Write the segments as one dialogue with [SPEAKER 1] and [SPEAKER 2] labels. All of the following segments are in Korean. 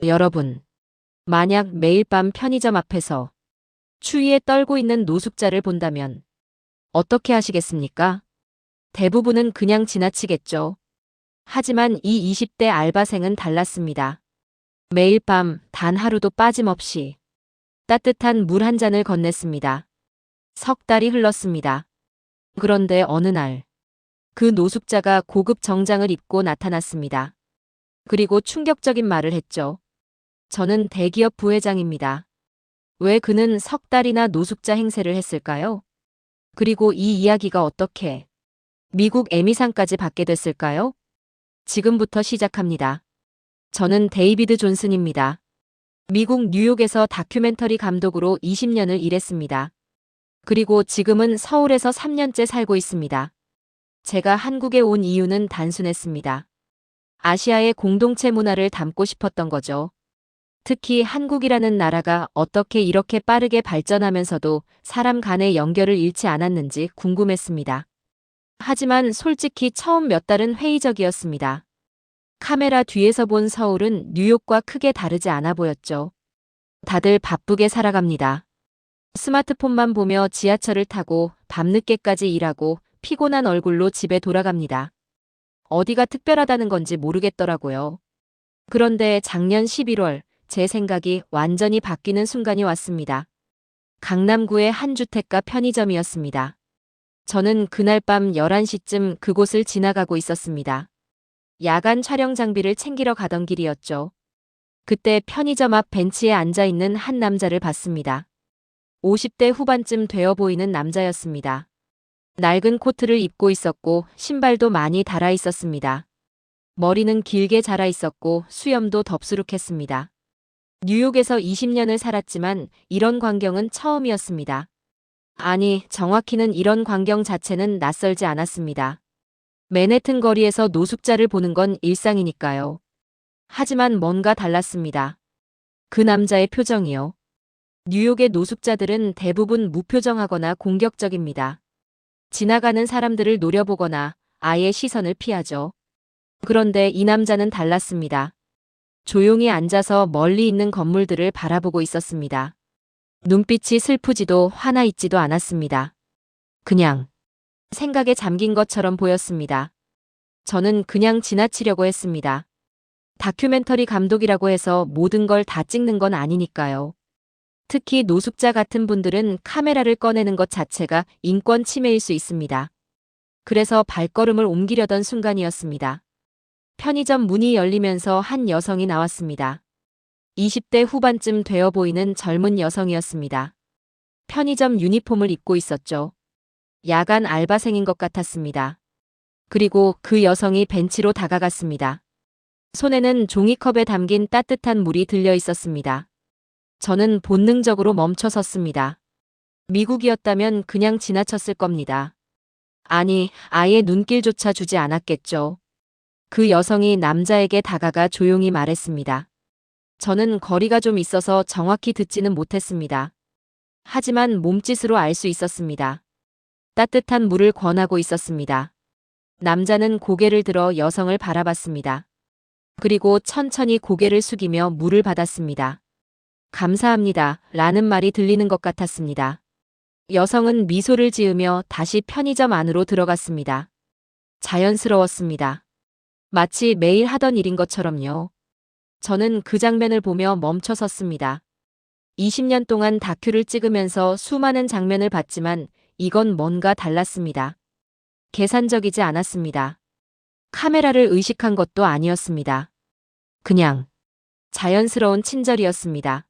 [SPEAKER 1] 여러분, 만약 매일 밤 편의점 앞에서 추위에 떨고 있는 노숙자를 본다면 어떻게 하시겠습니까? 대부분은 그냥 지나치겠죠. 하지만 이 20대 알바생은 달랐습니다. 매일 밤 단 하루도 빠짐없이 따뜻한 물 한 잔을 건넸습니다. 석 달이 흘렀습니다. 그런데 어느 날, 그 노숙자가 고급 정장을 입고 나타났습니다. 그리고 충격적인 말을 했죠. 저는 대기업 부회장입니다. 왜 그는 석 달이나 노숙자 행세를 했을까요? 그리고 이 이야기가 어떻게 미국 에미상까지 받게 됐을까요? 지금부터 시작합니다. 저는 데이비드 존슨입니다. 미국 뉴욕에서 다큐멘터리 감독으로 20년을 일했습니다. 그리고 지금은 서울에서 3년째 살고 있습니다. 제가 한국에 온 이유는 단순했습니다. 아시아의 공동체 문화를 담고 싶었던 거죠. 특히 한국이라는 나라가 어떻게 이렇게 빠르게 발전하면서도 사람 간의 연결을 잃지 않았는지 궁금했습니다. 하지만 솔직히 처음 몇 달은 회의적이었습니다. 카메라 뒤에서 본 서울은 뉴욕과 크게 다르지 않아 보였죠. 다들 바쁘게 살아갑니다. 스마트폰만 보며 지하철을 타고 밤늦게까지 일하고 피곤한 얼굴로 집에 돌아갑니다. 어디가 특별하다는 건지 모르겠더라고요. 그런데 작년 11월 제 생각이 완전히 바뀌는 순간이 왔습니다. 강남구의 한 주택가 편의점이었습니다. 저는 그날 밤 11시쯤 그곳을 지나가고 있었습니다. 야간 촬영 장비를 챙기러 가던 길이었죠. 그때 편의점 앞 벤치에 앉아있는 한 남자를 봤습니다. 50대 후반쯤 되어 보이는 남자였습니다. 낡은 코트를 입고 있었고 신발도 많이 달아 있었습니다. 머리는 길게 자라 있었고 수염도 덥수룩했습니다. 뉴욕에서 20년을 살았지만 이런 광경은 처음이었습니다. 아니, 정확히는 이런 광경 자체는 낯설지 않았습니다. 맨해튼 거리에서 노숙자를 보는 건 일상이니까요. 하지만 뭔가 달랐습니다. 그 남자의 표정이요. 뉴욕의 노숙자들은 대부분 무표정하거나 공격적입니다. 지나가는 사람들을 노려보거나 아예 시선을 피하죠. 그런데 이 남자는 달랐습니다. 조용히 앉아서 멀리 있는 건물들을 바라보고 있었습니다. 눈빛이 슬프지도 화나 있지도 않았습니다. 그냥 생각에 잠긴 것처럼 보였습니다. 저는 그냥 지나치려고 했습니다. 다큐멘터리 감독이라고 해서 모든 걸 다 찍는 건 아니니까요. 특히 노숙자 같은 분들은 카메라를 꺼내는 것 자체가 인권 침해일 수 있습니다. 그래서 발걸음을 옮기려던 순간이었습니다. 편의점 문이 열리면서 한 여성이 나왔습니다. 20대 후반쯤 되어 보이는 젊은 여성이었습니다. 편의점 유니폼을 입고 있었죠. 야간 알바생인 것 같았습니다. 그리고 그 여성이 벤치로 다가갔습니다. 손에는 종이컵에 담긴 따뜻한 물이 들려 있었습니다. 저는 본능적으로 멈춰 섰습니다. 미국이었다면 그냥 지나쳤을 겁니다. 아니, 아예 눈길조차 주지 않았겠죠. 그 여성이 남자에게 다가가 조용히 말했습니다. 저는 거리가 좀 있어서 정확히 듣지는 못했습니다. 하지만 몸짓으로 알 수 있었습니다. 따뜻한 물을 권하고 있었습니다. 남자는 고개를 들어 여성을 바라봤습니다. 그리고 천천히 고개를 숙이며 물을 받았습니다. 감사합니다. 라는 말이 들리는 것 같았습니다. 여성은 미소를 지으며 다시 편의점 안으로 들어갔습니다. 자연스러웠습니다. 마치 매일 하던 일인 것처럼요. 저는 그 장면을 보며 멈춰 섰습니다. 20년 동안 다큐를 찍으면서 수많은 장면을 봤지만 이건 뭔가 달랐습니다. 계산적이지 않았습니다. 카메라를 의식한 것도 아니었습니다. 그냥 자연스러운 친절이었습니다.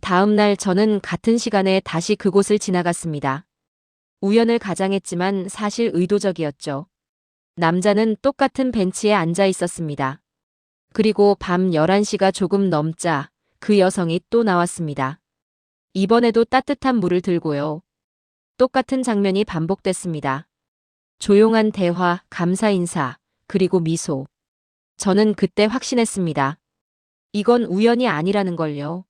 [SPEAKER 1] 다음 날 저는 같은 시간에 다시 그곳을 지나갔습니다. 우연을 가장했지만 사실 의도적이었죠. 남자는 똑같은 벤치에 앉아 있었습니다. 그리고 밤 11시가 조금 넘자 그 여성이 또 나왔습니다. 이번에도 따뜻한 물을 들고요. 똑같은 장면이 반복됐습니다. 조용한 대화, 감사 인사, 그리고 미소. 저는 그때 확신했습니다. 이건 우연이 아니라는 걸요.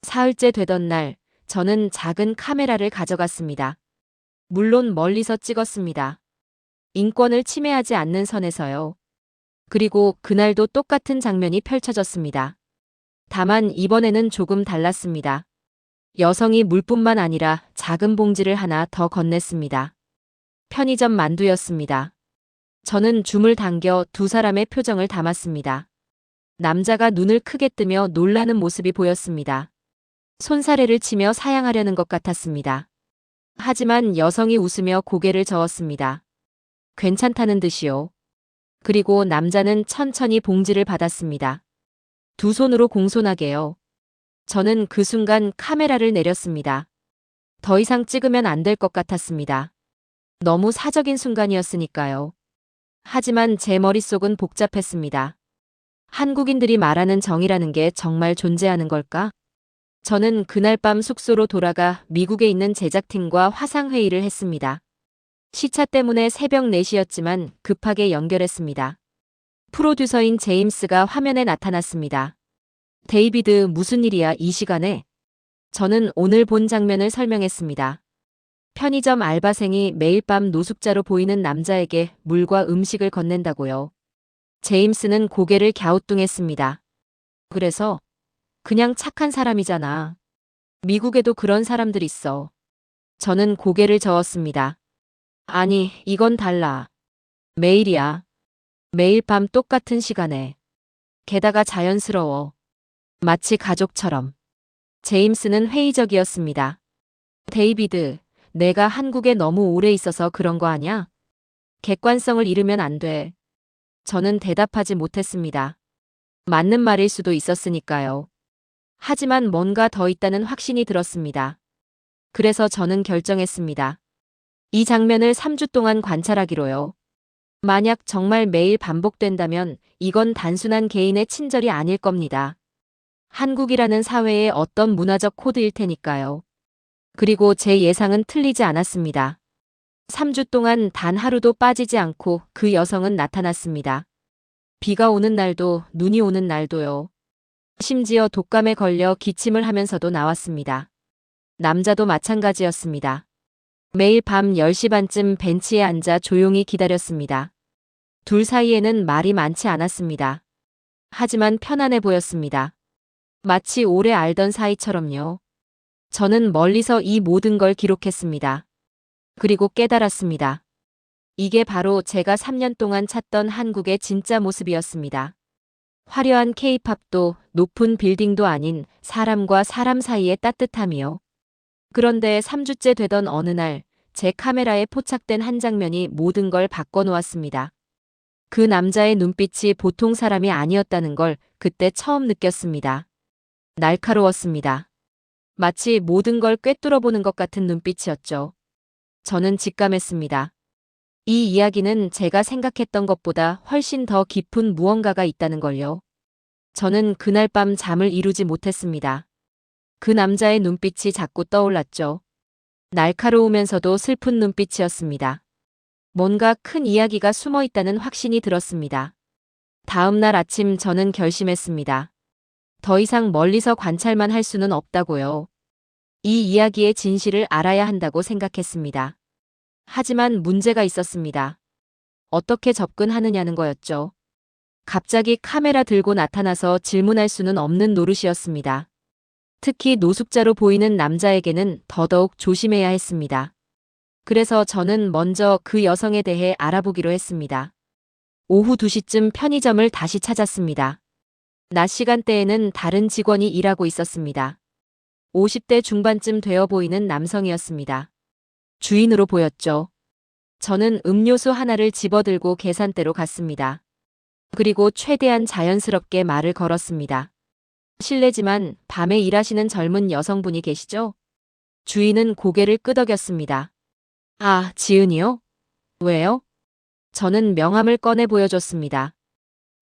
[SPEAKER 1] 사흘째 되던 날, 저는 작은 카메라를 가져갔습니다. 물론 멀리서 찍었습니다. 인권을 침해하지 않는 선에서요. 그리고 그날도 똑같은 장면이 펼쳐졌습니다. 다만 이번에는 조금 달랐습니다. 여성이 물뿐만 아니라 작은 봉지를 하나 더 건넸습니다. 편의점 만두였습니다. 저는 줌을 당겨 두 사람의 표정을 담았습니다. 남자가 눈을 크게 뜨며 놀라는 모습이 보였습니다. 손사래를 치며 사양하려는 것 같았습니다. 하지만 여성이 웃으며 고개를 저었습니다. 괜찮다는 듯이요. 그리고 남자는 천천히 봉지를 받았습니다. 두 손으로 공손하게요. 저는 그 순간 카메라를 내렸습니다. 더 이상 찍으면 안 될 것 같았습니다. 너무 사적인 순간이었으니까요. 하지만 제 머릿속은 복잡했습니다. 한국인들이 말하는 정의라는 게 정말 존재하는 걸까? 저는 그날 밤 숙소로 돌아가 미국에 있는 제작팀과 화상회의를 했습니다. 시차 때문에 새벽 4시였지만 급하게 연결했습니다. 프로듀서인 제임스가 화면에 나타났습니다. 데이비드, 무슨 일이야 이 시간에? 저는 오늘 본 장면을 설명했습니다. 편의점 알바생이 매일 밤 노숙자로 보이는 남자에게 물과 음식을 건넨다고요. 제임스는 고개를 갸우뚱했습니다. 그래서 그냥 착한 사람이잖아. 미국에도 그런 사람들 있어. 저는 고개를 저었습니다. 아니, 이건 달라. 매일이야. 매일 밤 똑같은 시간에. 게다가 자연스러워. 마치 가족처럼. 제임스는 회의적이었습니다. 데이비드, 내가 한국에 너무 오래 있어서 그런 거 아냐? 객관성을 잃으면 안 돼. 저는 대답하지 못했습니다. 맞는 말일 수도 있었으니까요. 하지만 뭔가 더 있다는 확신이 들었습니다. 그래서 저는 결정했습니다. 이 장면을 3주 동안 관찰하기로요. 만약 정말 매일 반복된다면 이건 단순한 개인의 친절이 아닐 겁니다. 한국이라는 사회의 어떤 문화적 코드일 테니까요. 그리고 제 예상은 틀리지 않았습니다. 3주 동안 단 하루도 빠지지 않고 그 여성은 나타났습니다. 비가 오는 날도 눈이 오는 날도요. 심지어 독감에 걸려 기침을 하면서도 나왔습니다. 남자도 마찬가지였습니다. 매일 밤 10시 반쯤 벤치에 앉아 조용히 기다렸습니다. 둘 사이에는 말이 많지 않았습니다. 하지만 편안해 보였습니다. 마치 오래 알던 사이처럼요. 저는 멀리서 이 모든 걸 기록했습니다. 그리고 깨달았습니다. 이게 바로 제가 3년 동안 찾던 한국의 진짜 모습이었습니다. 화려한 K-팝도 높은 빌딩도 아닌 사람과 사람 사이의 따뜻함이요. 그런데 3주째 되던 어느 날, 제 카메라에 포착된 한 장면이 모든 걸 바꿔놓았습니다. 그 남자의 눈빛이 보통 사람이 아니었다는 걸 그때 처음 느꼈습니다. 날카로웠습니다. 마치 모든 걸 꿰뚫어보는 것 같은 눈빛이었죠. 저는 직감했습니다. 이 이야기는 제가 생각했던 것보다 훨씬 더 깊은 무언가가 있다는 걸요. 저는 그날 밤 잠을 이루지 못했습니다. 그 남자의 눈빛이 자꾸 떠올랐죠. 날카로우면서도 슬픈 눈빛이었습니다. 뭔가 큰 이야기가 숨어 있다는 확신이 들었습니다. 다음 날 아침 저는 결심했습니다. 더 이상 멀리서 관찰만 할 수는 없다고요. 이 이야기의 진실을 알아야 한다고 생각했습니다. 하지만 문제가 있었습니다. 어떻게 접근하느냐는 거였죠. 갑자기 카메라 들고 나타나서 질문할 수는 없는 노릇이었습니다. 특히 노숙자로 보이는 남자에게는 더더욱 조심해야 했습니다. 그래서 저는 먼저 그 여성에 대해 알아보기로 했습니다. 오후 2시쯤 편의점을 다시 찾았습니다. 낮 시간대에는 다른 직원이 일하고 있었습니다. 50대 중반쯤 되어 보이는 남성이었습니다. 주인으로 보였죠. 저는 음료수 하나를 집어들고 계산대로 갔습니다. 그리고 최대한 자연스럽게 말을 걸었습니다. 실례지만 밤에 일하시는 젊은 여성분이 계시죠? 주인은 고개를 끄덕였습니다. 아, 지은이요? 왜요? 저는 명함을 꺼내 보여줬습니다.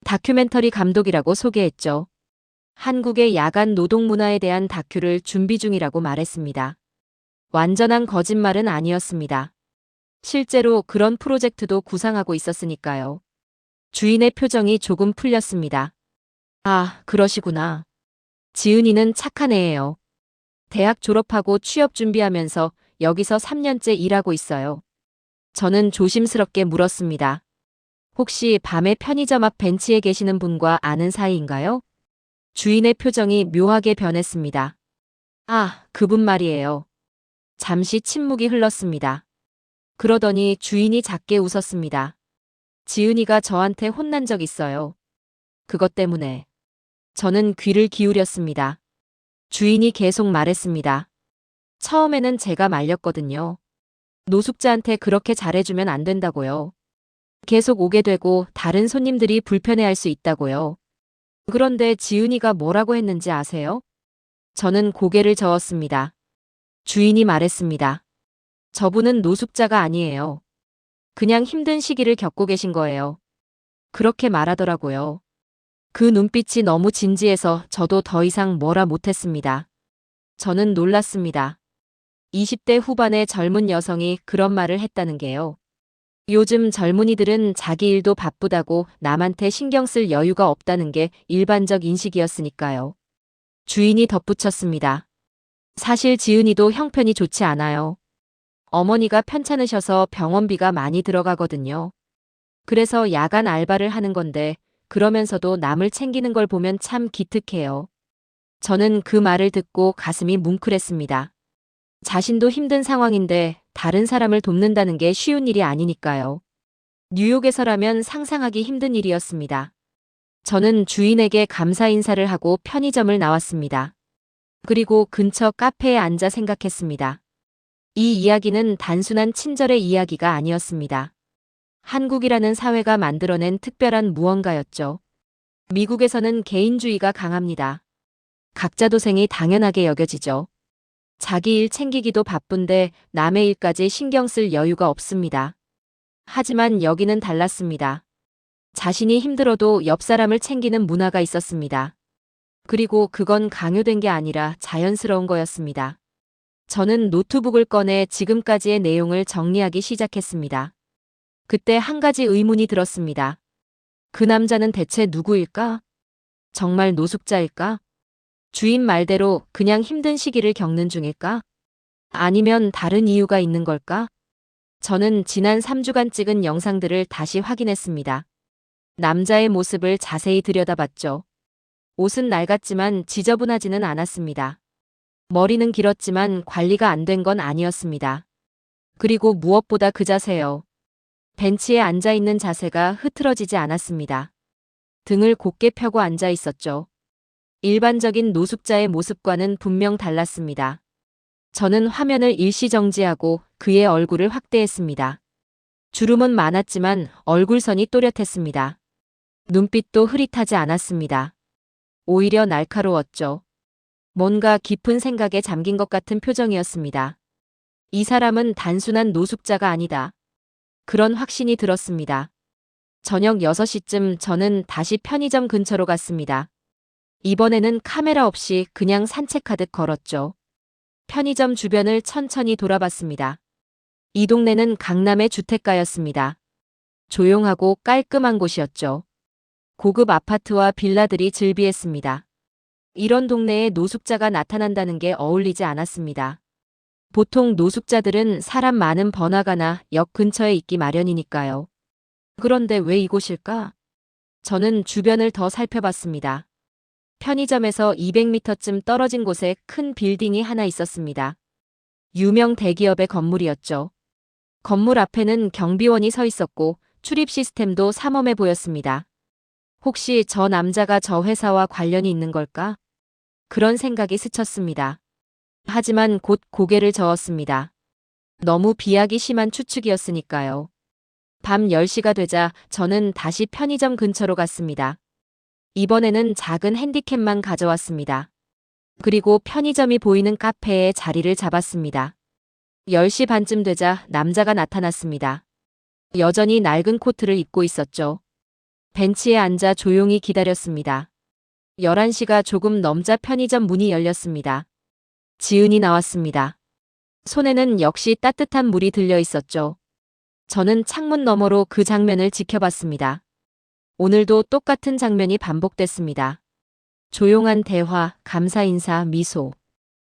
[SPEAKER 1] 다큐멘터리 감독이라고 소개했죠. 한국의 야간 노동 문화에 대한 다큐를 준비 중이라고 말했습니다. 완전한 거짓말은 아니었습니다. 실제로 그런 프로젝트도 구상하고 있었으니까요. 주인의 표정이 조금 풀렸습니다. 아, 그러시구나. 지은이는 착한 애예요. 대학 졸업하고 취업 준비하면서 여기서 3년째 일하고 있어요. 저는 조심스럽게 물었습니다. 혹시 밤에 편의점 앞 벤치에 계시는 분과 아는 사이인가요? 주인의 표정이 묘하게 변했습니다. 아, 그분 말이에요. 잠시 침묵이 흘렀습니다. 그러더니 주인이 작게 웃었습니다. 지은이가 저한테 혼난 적 있어요. 그것 때문에. 저는 귀를 기울였습니다. 주인이 계속 말했습니다. 처음에는 제가 말렸거든요. 노숙자한테 그렇게 잘해주면 안 된다고요. 계속 오게 되고 다른 손님들이 불편해할 수 있다고요. 그런데 지은이가 뭐라고 했는지 아세요? 저는 고개를 저었습니다. 주인이 말했습니다. 저분은 노숙자가 아니에요. 그냥 힘든 시기를 겪고 계신 거예요. 그렇게 말하더라고요. 그 눈빛이 너무 진지해서 저도 더 이상 뭐라 못했습니다. 저는 놀랐습니다. 20대 후반의 젊은 여성이 그런 말을 했다는 게요. 요즘 젊은이들은 자기 일도 바쁘다고 남한테 신경 쓸 여유가 없다는 게 일반적 인식이었으니까요. 주인이 덧붙였습니다. 사실 지은이도 형편이 좋지 않아요. 어머니가 편찮으셔서 병원비가 많이 들어가거든요. 그래서 야간 알바를 하는 건데 그러면서도 남을 챙기는 걸 보면 참 기특해요. 저는 그 말을 듣고 가슴이 뭉클했습니다. 자신도 힘든 상황인데 다른 사람을 돕는다는 게 쉬운 일이 아니니까요. 뉴욕에서라면 상상하기 힘든 일이었습니다. 저는 주인에게 감사 인사를 하고 편의점을 나왔습니다. 그리고 근처 카페에 앉아 생각했습니다. 이 이야기는 단순한 친절의 이야기가 아니었습니다. 한국이라는 사회가 만들어낸 특별한 무언가였죠. 미국에서는 개인주의가 강합니다. 각자 도생이 당연하게 여겨지죠. 자기 일 챙기기도 바쁜데 남의 일까지 신경 쓸 여유가 없습니다. 하지만 여기는 달랐습니다. 자신이 힘들어도 옆 사람을 챙기는 문화가 있었습니다. 그리고 그건 강요된 게 아니라 자연스러운 거였습니다. 저는 노트북을 꺼내 지금까지의 내용을 정리하기 시작했습니다. 그때 한 가지 의문이 들었습니다. 그 남자는 대체 누구일까? 정말 노숙자일까? 주인 말대로 그냥 힘든 시기를 겪는 중일까? 아니면 다른 이유가 있는 걸까? 저는 지난 3주간 찍은 영상들을 다시 확인했습니다. 남자의 모습을 자세히 들여다봤죠. 옷은 낡았지만 지저분하지는 않았습니다. 머리는 길었지만 관리가 안 된 건 아니었습니다. 그리고 무엇보다 그 자세요. 벤치에 앉아 있는 자세가 흐트러지지 않았습니다. 등을 곧게 펴고 앉아 있었죠. 일반적인 노숙자의 모습과는 분명 달랐습니다. 저는 화면을 일시정지하고 그의 얼굴을 확대했습니다. 주름은 많았지만 얼굴선이 또렷했습니다. 눈빛도 흐릿하지 않았습니다. 오히려 날카로웠죠. 뭔가 깊은 생각에 잠긴 것 같은 표정이었습니다. 이 사람은 단순한 노숙자가 아니다. 그런 확신이 들었습니다. 저녁 6시쯤 저는 다시 편의점 근처로 갔습니다. 이번에는 카메라 없이 그냥 산책하듯 걸었죠. 편의점 주변을 천천히 돌아봤습니다. 이 동네는 강남의 주택가였습니다. 조용하고 깔끔한 곳이었죠. 고급 아파트와 빌라들이 즐비했습니다. 이런 동네에 노숙자가 나타난다는 게 어울리지 않았습니다. 보통 노숙자들은 사람 많은 번화가나 역 근처에 있기 마련이니까요. 그런데 왜 이곳일까? 저는 주변을 더 살펴봤습니다. 편의점에서 200m쯤 떨어진 곳에 큰 빌딩이 하나 있었습니다. 유명 대기업의 건물이었죠. 건물 앞에는 경비원이 서 있었고 출입 시스템도 삼엄해 보였습니다. 혹시 저 남자가 저 회사와 관련이 있는 걸까? 그런 생각이 스쳤습니다. 하지만 곧 고개를 저었습니다. 너무 비약이 심한 추측이었으니까요. 밤 10시가 되자 저는 다시 편의점 근처로 갔습니다. 이번에는 작은 핸디캡만 가져왔습니다. 그리고 편의점이 보이는 카페에 자리를 잡았습니다. 10시 반쯤 되자 남자가 나타났습니다. 여전히 낡은 코트를 입고 있었죠. 벤치에 앉아 조용히 기다렸습니다. 11시가 조금 넘자 편의점 문이 열렸습니다. 지은이 나왔습니다. 손에는 역시 따뜻한 물이 들려 있었죠. 저는 창문 너머로 그 장면을 지켜봤습니다. 오늘도 똑같은 장면이 반복됐습니다. 조용한 대화, 감사 인사, 미소.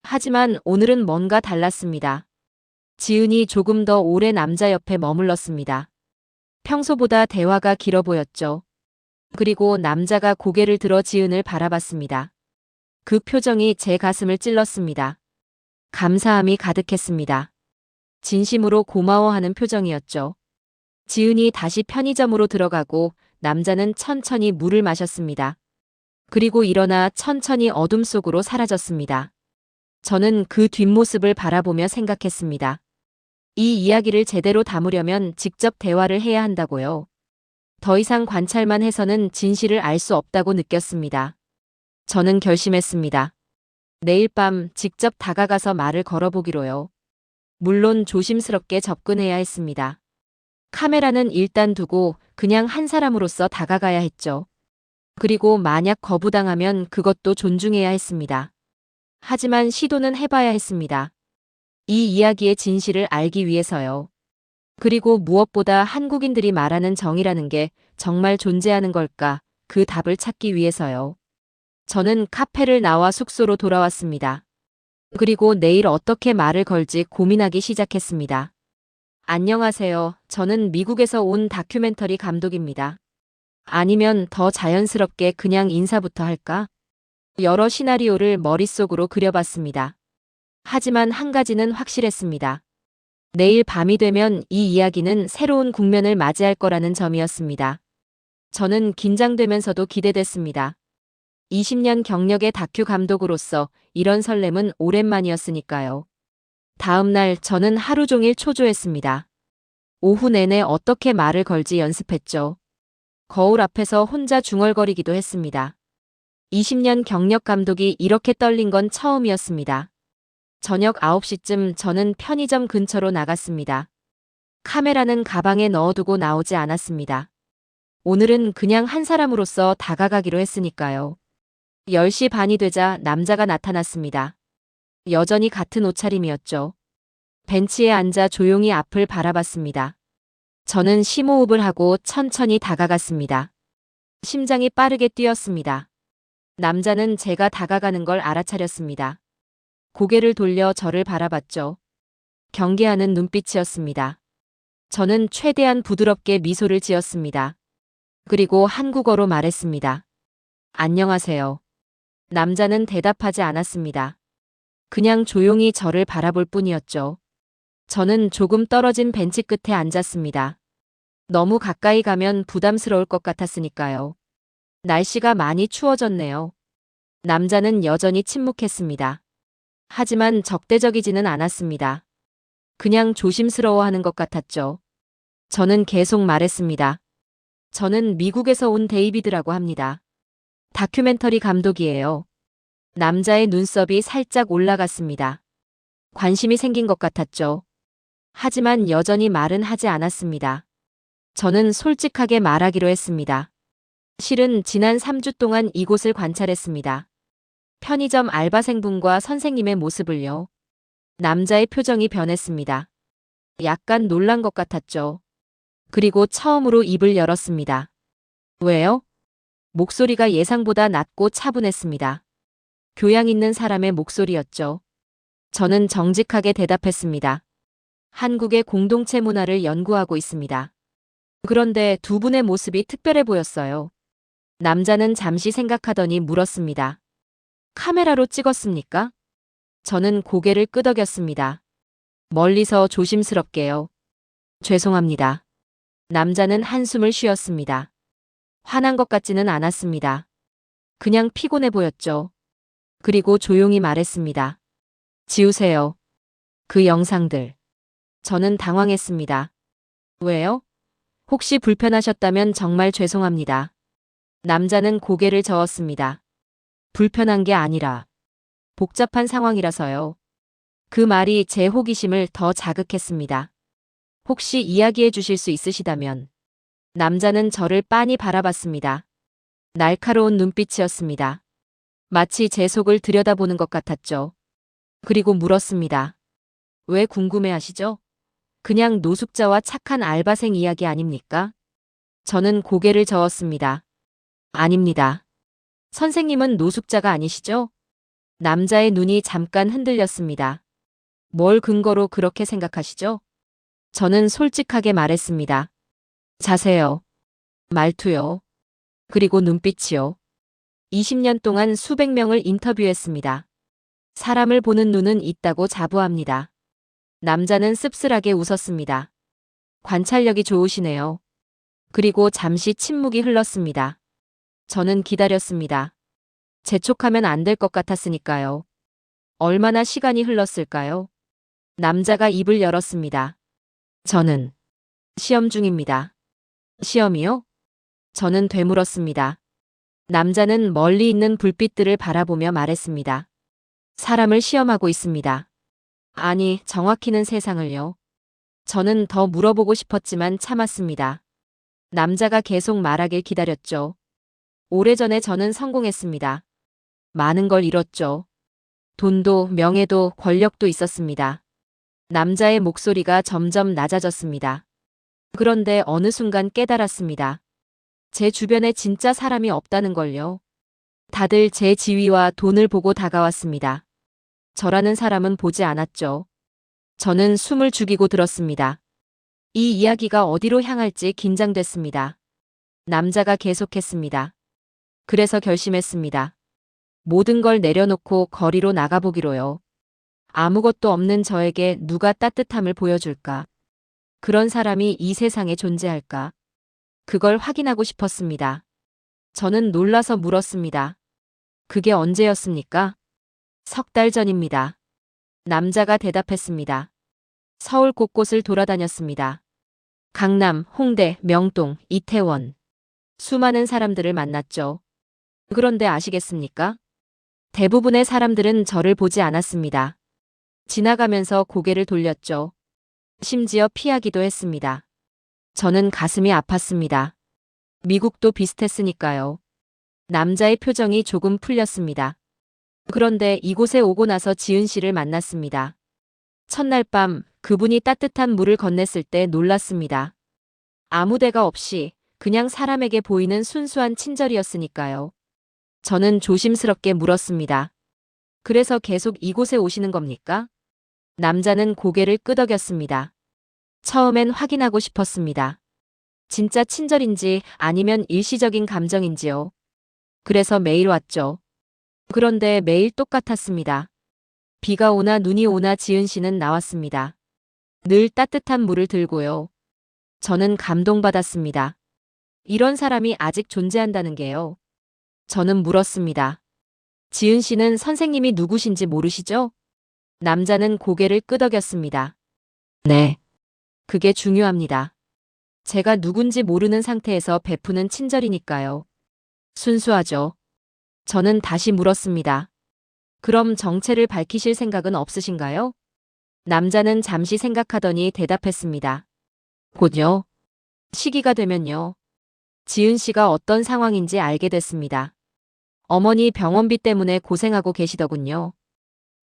[SPEAKER 1] 하지만 오늘은 뭔가 달랐습니다. 지은이 조금 더 오래 남자 옆에 머물렀습니다. 평소보다 대화가 길어 보였죠. 그리고 남자가 고개를 들어 지은을 바라봤습니다. 그 표정이 제 가슴을 찔렀습니다. 감사함이 가득했습니다. 진심으로 고마워하는 표정이었죠. 지은이 다시 편의점으로 들어가고 남자는 천천히 물을 마셨습니다. 그리고 일어나 천천히 어둠 속으로 사라졌습니다. 저는 그 뒷모습을 바라보며 생각했습니다. 이 이야기를 제대로 담으려면 직접 대화를 해야 한다고요. 더 이상 관찰만 해서는 진실을 알 수 없다고 느꼈습니다. 저는 결심했습니다. 내일 밤 직접 다가가서 말을 걸어보기로요. 물론 조심스럽게 접근해야 했습니다. 카메라는 일단 두고 그냥 한 사람으로서 다가가야 했죠. 그리고 만약 거부당하면 그것도 존중해야 했습니다. 하지만 시도는 해봐야 했습니다. 이 이야기의 진실을 알기 위해서요. 그리고 무엇보다 한국인들이 말하는 정이라는 게 정말 존재하는 걸까, 그 답을 찾기 위해서요. 저는 카페를 나와 숙소로 돌아왔습니다. 그리고 내일 어떻게 말을 걸지 고민하기 시작했습니다. 안녕하세요. 저는 미국에서 온 다큐멘터리 감독입니다. 아니면 더 자연스럽게 그냥 인사부터 할까? 여러 시나리오를 머릿속으로 그려봤습니다. 하지만 한 가지는 확실했습니다. 내일 밤이 되면 이 이야기는 새로운 국면을 맞이할 거라는 점이었습니다. 저는 긴장되면서도 기대됐습니다. 20년 경력의 다큐 감독으로서 이런 설렘은 오랜만이었으니까요. 다음 날 저는 하루 종일 초조했습니다. 오후 내내 어떻게 말을 걸지 연습했죠. 거울 앞에서 혼자 중얼거리기도 했습니다. 20년 경력 감독이 이렇게 떨린 건 처음이었습니다. 저녁 9시쯤 저는 편의점 근처로 나갔습니다. 카메라는 가방에 넣어두고 나오지 않았습니다. 오늘은 그냥 한 사람으로서 다가가기로 했으니까요. 10시 반이 되자 남자가 나타났습니다. 여전히 같은 옷차림이었죠. 벤치에 앉아 조용히 앞을 바라봤습니다. 저는 심호흡을 하고 천천히 다가갔습니다. 심장이 빠르게 뛰었습니다. 남자는 제가 다가가는 걸 알아차렸습니다. 고개를 돌려 저를 바라봤죠. 경계하는 눈빛이었습니다. 저는 최대한 부드럽게 미소를 지었습니다. 그리고 한국어로 말했습니다. 안녕하세요. 남자는 대답하지 않았습니다. 그냥 조용히 저를 바라볼 뿐이었죠. 저는 조금 떨어진 벤치 끝에 앉았습니다. 너무 가까이 가면 부담스러울 것 같았으니까요. 날씨가 많이 추워졌네요. 남자는 여전히 침묵했습니다. 하지만 적대적이지는 않았습니다. 그냥 조심스러워하는 것 같았죠. 저는 계속 말했습니다. 저는 미국에서 온 데이비드라고 합니다. 다큐멘터리 감독이에요. 남자의 눈썹이 살짝 올라갔습니다. 관심이 생긴 것 같았죠. 하지만 여전히 말은 하지 않았습니다. 저는 솔직하게 말하기로 했습니다. 실은 지난 3주 동안 이곳을 관찰했습니다. 편의점 알바생분과 선생님의 모습을요. 남자의 표정이 변했습니다. 약간 놀란 것 같았죠. 그리고 처음으로 입을 열었습니다. 왜요? 목소리가 예상보다 낮고 차분했습니다. 교양 있는 사람의 목소리였죠. 저는 정직하게 대답했습니다. 한국의 공동체 문화를 연구하고 있습니다. 그런데 두 분의 모습이 특별해 보였어요. 남자는 잠시 생각하더니 물었습니다. 카메라로 찍었습니까? 저는 고개를 끄덕였습니다. 멀리서 조심스럽게요. 죄송합니다. 남자는 한숨을 쉬었습니다. 화난 것 같지는 않았습니다. 그냥 피곤해 보였죠. 그리고 조용히 말했습니다. 지우세요. 그 영상들. 저는 당황했습니다. 왜요? 혹시 불편하셨다면 정말 죄송합니다. 남자는 고개를 저었습니다. 불편한 게 아니라 복잡한 상황이라서요. 그 말이 제 호기심을 더 자극했습니다. 혹시 이야기해 주실 수 있으시다면. 남자는 저를 빤히 바라봤습니다. 날카로운 눈빛이었습니다. 마치 제 속을 들여다보는 것 같았죠. 그리고 물었습니다. 왜 궁금해하시죠? 그냥 노숙자와 착한 알바생 이야기 아닙니까? 저는 고개를 저었습니다. 아닙니다. 선생님은 노숙자가 아니시죠? 남자의 눈이 잠깐 흔들렸습니다. 뭘 근거로 그렇게 생각하시죠? 저는 솔직하게 말했습니다. 자세요. 말투요. 그리고 눈빛이요. 20년 동안 수백 명을 인터뷰했습니다. 사람을 보는 눈은 있다고 자부합니다. 남자는 씁쓸하게 웃었습니다. 관찰력이 좋으시네요. 그리고 잠시 침묵이 흘렀습니다. 저는 기다렸습니다. 재촉하면 안 될 것 같았으니까요. 얼마나 시간이 흘렀을까요? 남자가 입을 열었습니다. 저는 시험 중입니다. 시험이요? 저는 되물었습니다. 남자는 멀리 있는 불빛들을 바라보며 말했습니다. 사람을 시험하고 있습니다. 아니, 정확히는 세상을요. 저는 더 물어보고 싶었지만 참았습니다. 남자가 계속 말하길 기다렸죠. 오래전에 저는 성공했습니다. 많은 걸 잃었죠. 돈도 명예도 권력도 있었습니다. 남자의 목소리가 점점 낮아졌습니다. 그런데 어느 순간 깨달았습니다. 제 주변에 진짜 사람이 없다는 걸요. 다들 제 지위와 돈을 보고 다가왔습니다. 저라는 사람은 보지 않았죠. 저는 숨을 죽이고 들었습니다. 이 이야기가 어디로 향할지 긴장됐습니다. 남자가 계속했습니다. 그래서 결심했습니다. 모든 걸 내려놓고 거리로 나가보기로요. 아무것도 없는 저에게 누가 따뜻함을 보여줄까? 그런 사람이 이 세상에 존재할까? 그걸 확인하고 싶었습니다. 저는 놀라서 물었습니다. 그게 언제였습니까? 3달 전입니다. 남자가 대답했습니다. 서울 곳곳을 돌아다녔습니다. 강남, 홍대, 명동, 이태원. 수많은 사람들을 만났죠. 그런데 아시겠습니까? 대부분의 사람들은 저를 보지 않았습니다. 지나가면서 고개를 돌렸죠. 심지어 피하기도 했습니다. 저는 가슴이 아팠습니다. 미국도 비슷했으니까요. 남자의 표정이 조금 풀렸습니다. 그런데 이곳에 오고 나서 지은 씨를 만났습니다. 첫날 밤 그분이 따뜻한 물을 건넸을 때 놀랐습니다. 아무 데가 없이 그냥 사람에게 보이는 순수한 친절이었으니까요. 저는 조심스럽게 물었습니다. 그래서 계속 이곳에 오시는 겁니까? 남자는 고개를 끄덕였습니다. 처음엔 확인하고 싶었습니다. 진짜 친절인지 아니면 일시적인 감정인지요. 그래서 매일 왔죠. 그런데 매일 똑같았습니다. 비가 오나 눈이 오나 지은 씨는 나왔습니다. 늘 따뜻한 물을 들고요. 저는 감동받았습니다. 이런 사람이 아직 존재한다는 게요. 저는 물었습니다. 지은 씨는 선생님이 누구신지 모르시죠? 남자는 고개를 끄덕였습니다. 네. 그게 중요합니다. 제가 누군지 모르는 상태에서 베푸는 친절이니까요. 순수하죠. 저는 다시 물었습니다. 그럼 정체를 밝히실 생각은 없으신가요? 남자는 잠시 생각하더니 대답했습니다. 곧요. 시기가 되면요. 지은 씨가 어떤 상황인지 알게 됐습니다. 어머니 병원비 때문에 고생하고 계시더군요.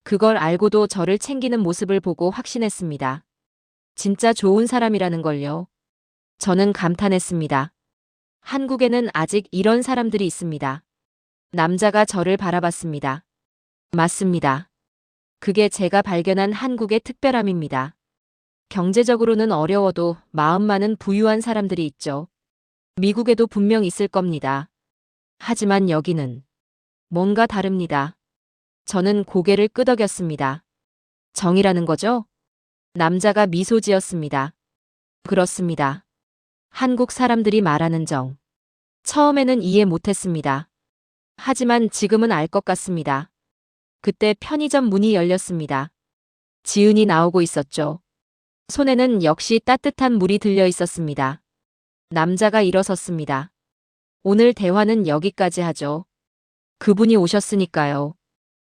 [SPEAKER 1] 그걸 알고도 저를 챙기는 모습을 보고 확신했습니다. 진짜 좋은 사람이라는 걸요. 저는 감탄했습니다. 한국에는 아직 이런 사람들이 있습니다. 남자가 저를 바라봤습니다. 맞습니다. 그게 제가 발견한 한국의 특별함입니다. 경제적으로는 어려워도 마음만은 부유한 사람들이 있죠. 미국에도 분명 있을 겁니다. 하지만 여기는 뭔가 다릅니다. 저는 고개를 끄덕였습니다. 정이라는 거죠? 남자가 미소 지었습니다. 그렇습니다. 한국 사람들이 말하는 정. 처음에는 이해 못했습니다. 하지만 지금은 알 것 같습니다. 그때 편의점 문이 열렸습니다. 지은이 나오고 있었죠. 손에는 역시 따뜻한 물이 들려 있었습니다. 남자가 일어섰습니다. 오늘 대화는 여기까지 하죠. 그분이 오셨으니까요.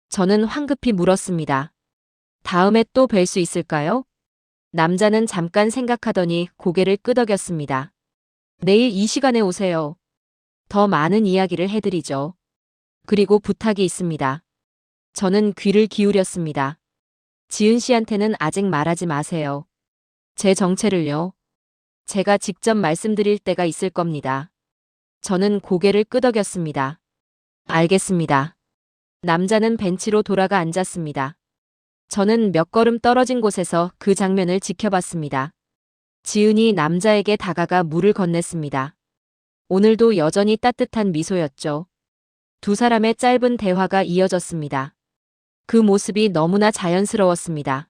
[SPEAKER 1] 저는 황급히 물었습니다. 다음에 또 뵐 수 있을까요? 남자는 잠깐 생각하더니 고개를 끄덕였습니다. 내일 이 시간에 오세요. 더 많은 이야기를 해드리죠. 그리고 부탁이 있습니다. 저는 귀를 기울였습니다. 지은 씨한테는 아직 말하지 마세요. 제 정체를요. 제가 직접 말씀드릴 때가 있을 겁니다. 저는 고개를 끄덕였습니다. 알겠습니다. 남자는 벤치로 돌아가 앉았습니다. 저는 몇 걸음 떨어진 곳에서 그 장면을 지켜봤습니다. 지은이 남자에게 다가가 물을 건넸습니다. 오늘도 여전히 따뜻한 미소였죠. 두 사람의 짧은 대화가 이어졌습니다. 그 모습이 너무나 자연스러웠습니다.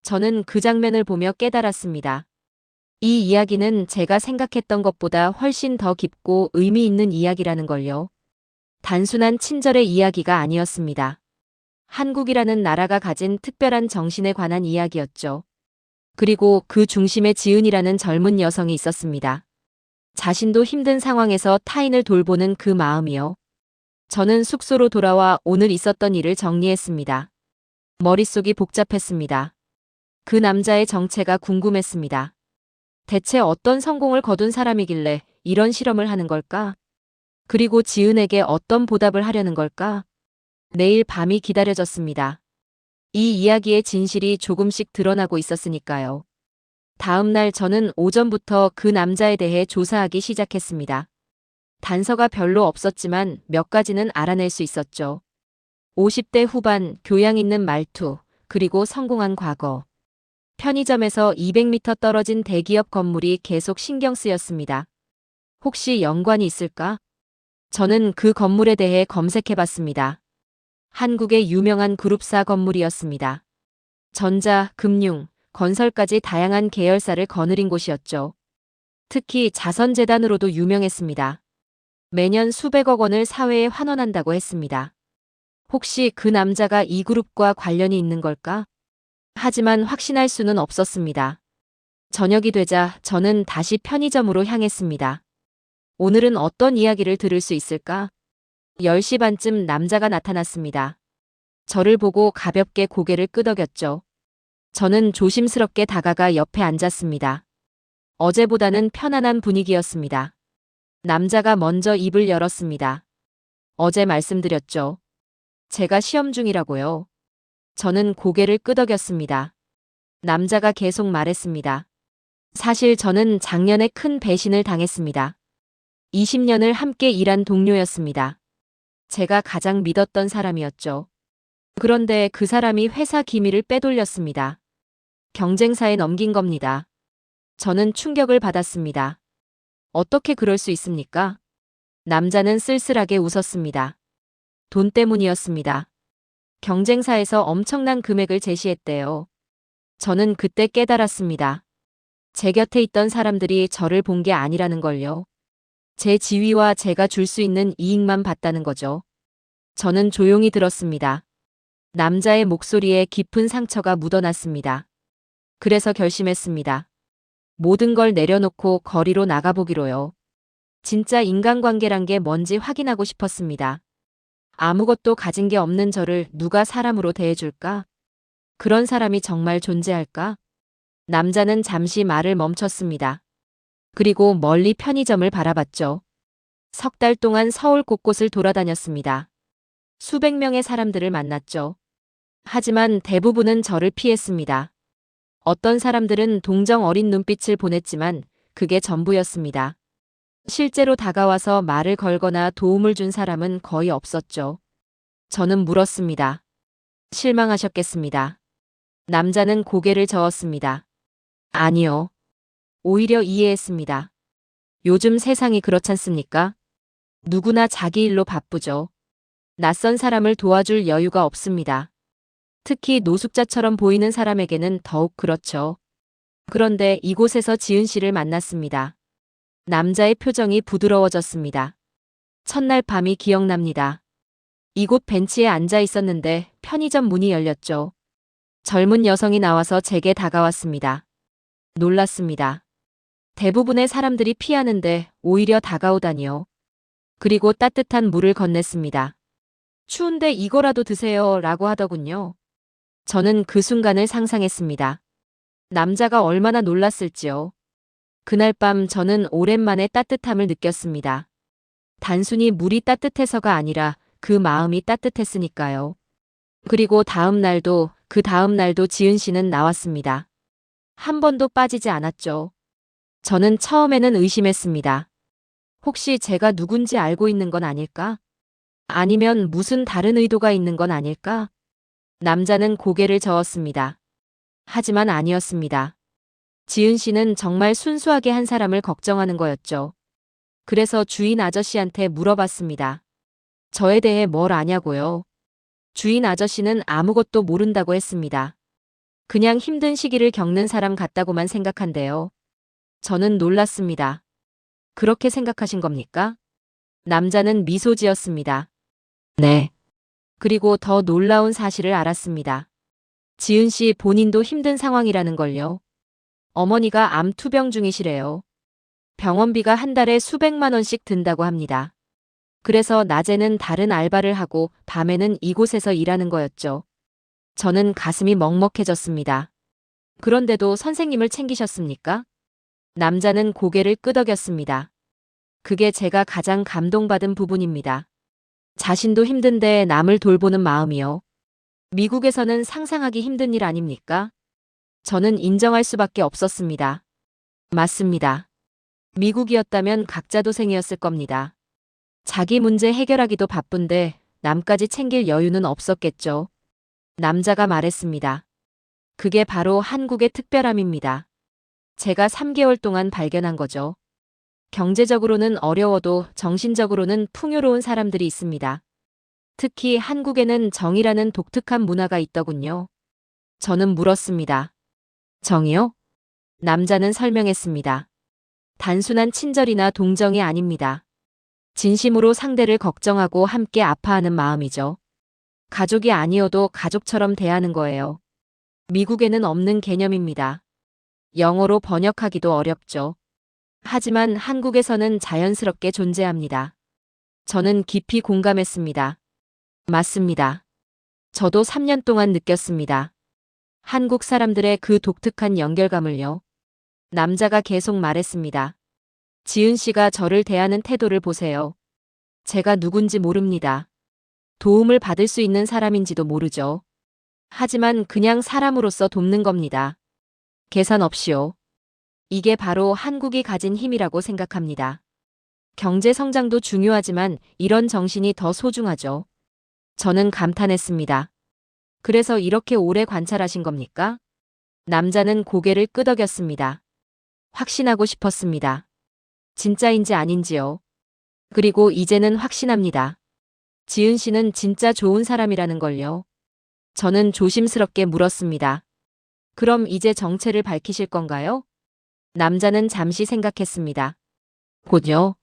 [SPEAKER 1] 저는 그 장면을 보며 깨달았습니다. 이 이야기는 제가 생각했던 것보다 훨씬 더 깊고 의미 있는 이야기라는 걸요. 단순한 친절의 이야기가 아니었습니다. 한국이라는 나라가 가진 특별한 정신에 관한 이야기였죠. 그리고 그 중심에 지은이라는 젊은 여성이 있었습니다. 자신도 힘든 상황에서 타인을 돌보는 그 마음이요. 저는 숙소로 돌아와 오늘 있었던 일을 정리했습니다. 머릿속이 복잡했습니다. 그 남자의 정체가 궁금했습니다. 대체 어떤 성공을 거둔 사람이길래 이런 실험을 하는 걸까? 그리고 지은에게 어떤 보답을 하려는 걸까? 내일 밤이 기다려졌습니다. 이 이야기의 진실이 조금씩 드러나고 있었으니까요. 다음 날 저는 오전부터 그 남자에 대해 조사하기 시작했습니다. 단서가 별로 없었지만 몇 가지는 알아낼 수 있었죠. 50대 후반, 교양 있는 말투, 그리고 성공한 과거. 편의점에서 200m 떨어진 대기업 건물이 계속 신경 쓰였습니다. 혹시 연관이 있을까? 저는 그 건물에 대해 검색해봤습니다. 한국의 유명한 그룹사 건물이었습니다. 전자, 금융, 건설까지 다양한 계열사를 거느린 곳이었죠. 특히 자선재단으로도 유명했습니다. 매년 수백억 원을 사회에 환원한다고 했습니다. 혹시 그 남자가 이 그룹과 관련이 있는 걸까? 하지만 확신할 수는 없었습니다. 저녁이 되자 저는 다시 편의점으로 향했습니다. 오늘은 어떤 이야기를 들을 수 있을까? 10시 반쯤 남자가 나타났습니다. 저를 보고 가볍게 고개를 끄덕였죠. 저는 조심스럽게 다가가 옆에 앉았습니다. 어제보다는 편안한 분위기였습니다. 남자가 먼저 입을 열었습니다. 어제 말씀드렸죠. 제가 시험 중이라고요. 저는 고개를 끄덕였습니다. 남자가 계속 말했습니다. 사실 저는 작년에 큰 배신을 당했습니다. 20년을 함께 일한 동료였습니다. 제가 가장 믿었던 사람이었죠. 그런데 그 사람이 회사 기밀을 빼돌렸습니다. 경쟁사에 넘긴 겁니다. 저는 충격을 받았습니다. 어떻게 그럴 수 있습니까? 남자는 쓸쓸하게 웃었습니다. 돈 때문이었습니다. 경쟁사에서 엄청난 금액을 제시했대요. 저는 그때 깨달았습니다. 제 곁에 있던 사람들이 저를 본 게 아니라는 걸요. 제 지위와 제가 줄 수 있는 이익만 봤다는 거죠. 저는 조용히 들었습니다. 남자의 목소리에 깊은 상처가 묻어났습니다. 그래서 결심했습니다. 모든 걸 내려놓고 거리로 나가보기로요. 진짜 인간관계란 게 뭔지 확인하고 싶었습니다. 아무것도 가진 게 없는 저를 누가 사람으로 대해줄까? 그런 사람이 정말 존재할까? 남자는 잠시 말을 멈췄습니다. 그리고 멀리 편의점을 바라봤죠. 석 달 동안 서울 곳곳을 돌아다녔습니다. 수백 명의 사람들을 만났죠. 하지만 대부분은 저를 피했습니다. 어떤 사람들은 동정 어린 눈빛을 보냈지만 그게 전부였습니다. 실제로 다가와서 말을 걸거나 도움을 준 사람은 거의 없었죠. 저는 물었습니다. 실망하셨겠습니다. 남자는 고개를 저었습니다. 아니요. 오히려 이해했습니다. 요즘 세상이 그렇잖습니까? 누구나 자기 일로 바쁘죠. 낯선 사람을 도와줄 여유가 없습니다. 특히 노숙자처럼 보이는 사람에게는 더욱 그렇죠. 그런데 이곳에서 지은 씨를 만났습니다. 남자의 표정이 부드러워졌습니다. 첫날 밤이 기억납니다. 이곳 벤치에 앉아 있었는데 편의점 문이 열렸죠. 젊은 여성이 나와서 제게 다가왔습니다. 놀랐습니다. 대부분의 사람들이 피하는데 오히려 다가오다니요. 그리고 따뜻한 물을 건넸습니다. 추운데 이거라도 드세요 라고 하더군요. 저는 그 순간을 상상했습니다. 남자가 얼마나 놀랐을지요. 그날 밤 저는 오랜만에 따뜻함을 느꼈습니다. 단순히 물이 따뜻해서가 아니라 그 마음이 따뜻했으니까요. 그리고 그 다음 날도 지은 씨는 나왔습니다. 한 번도 빠지지 않았죠. 저는 처음에는 의심했습니다. 혹시 제가 누군지 알고 있는 건 아닐까? 아니면 무슨 다른 의도가 있는 건 아닐까? 남자는 고개를 저었습니다. 하지만 아니었습니다. 지은 씨는 정말 순수하게 한 사람을 걱정하는 거였죠. 그래서 주인 아저씨한테 물어봤습니다. 저에 대해 뭘 아냐고요? 주인 아저씨는 아무것도 모른다고 했습니다. 그냥 힘든 시기를 겪는 사람 같다고만 생각한대요. 저는 놀랐습니다. 그렇게 생각하신 겁니까? 남자는 미소 지었습니다. 네. 그리고 더 놀라운 사실을 알았습니다. 지은 씨 본인도 힘든 상황이라는 걸요. 어머니가 암 투병 중이시래요. 병원비가 한 달에 수백만 원씩 든다고 합니다. 그래서 낮에는 다른 알바를 하고 밤에는 이곳에서 일하는 거였죠. 저는 가슴이 먹먹해졌습니다. 그런데도 선생님을 챙기셨습니까? 남자는 고개를 끄덕였습니다. 그게 제가 가장 감동받은 부분입니다. 자신도 힘든데 남을 돌보는 마음이요. 미국에서는 상상하기 힘든 일 아닙니까? 저는 인정할 수밖에 없었습니다. 맞습니다. 미국이었다면 각자 도생이었을 겁니다. 자기 문제 해결하기도 바쁜데 남까지 챙길 여유는 없었겠죠. 남자가 말했습니다. 그게 바로 한국의 특별함입니다. 제가 3개월 동안 발견한 거죠. 경제적으로는 어려워도 정신적으로는 풍요로운 사람들이 있습니다. 특히 한국에는 정이라는 독특한 문화가 있더군요. 저는 물었습니다. 정이요? 남자는 설명했습니다. 단순한 친절이나 동정이 아닙니다. 진심으로 상대를 걱정하고 함께 아파하는 마음이죠. 가족이 아니어도 가족처럼 대하는 거예요. 미국에는 없는 개념입니다. 영어로 번역하기도 어렵죠. 하지만 한국에서는 자연스럽게 존재합니다. 저는 깊이 공감했습니다. 맞습니다. 저도 3년 동안 느꼈습니다. 한국 사람들의 그 독특한 연결감을요. 남자가 계속 말했습니다. 지은 씨가 저를 대하는 태도를 보세요. 제가 누군지 모릅니다. 도움을 받을 수 있는 사람인지도 모르죠. 하지만 그냥 사람으로서 돕는 겁니다. 계산 없이요. 이게 바로 한국이 가진 힘이라고 생각합니다. 경제 성장도 중요하지만 이런 정신이 더 소중하죠. 저는 감탄했습니다. 그래서 이렇게 오래 관찰하신 겁니까? 남자는 고개를 끄덕였습니다. 확신하고 싶었습니다. 진짜인지 아닌지요. 그리고 이제는 확신합니다. 지은 씨는 진짜 좋은 사람이라는 걸요. 저는 조심스럽게 물었습니다. 그럼 이제 정체를 밝히실 건가요? 남자는 잠시 생각했습니다. 곧요.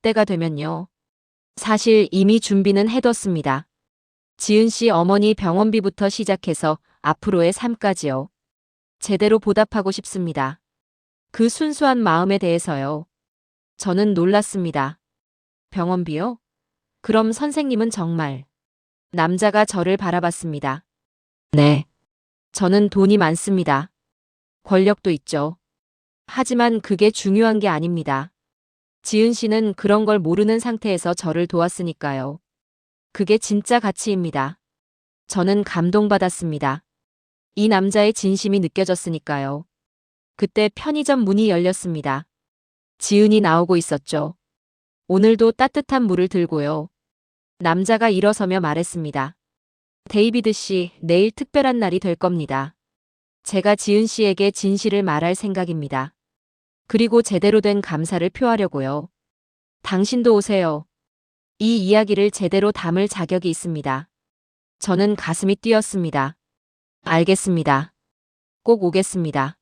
[SPEAKER 1] 때가 되면요. 사실 이미 준비는 해뒀습니다. 지은 씨 어머니 병원비부터 시작해서 앞으로의 삶까지요. 제대로 보답하고 싶습니다. 그 순수한 마음에 대해서요. 저는 놀랐습니다. 병원비요? 그럼 선생님은 정말. 남자가 저를 바라봤습니다. 네. 저는 돈이 많습니다. 권력도 있죠. 하지만 그게 중요한 게 아닙니다. 지은 씨는 그런 걸 모르는 상태에서 저를 도왔으니까요. 그게 진짜 가치입니다. 저는 감동받았습니다. 이 남자의 진심이 느껴졌으니까요. 그때 편의점 문이 열렸습니다. 지은이 나오고 있었죠. 오늘도 따뜻한 물을 들고요. 남자가 일어서며 말했습니다. 데이비드 씨, 내일 특별한 날이 될 겁니다. 제가 지은 씨에게 진실을 말할 생각입니다. 그리고 제대로 된 감사를 표하려고요. 당신도 오세요. 이 이야기를 제대로 담을 자격이 있습니다. 저는 가슴이 뛰었습니다. 알겠습니다. 꼭 오겠습니다.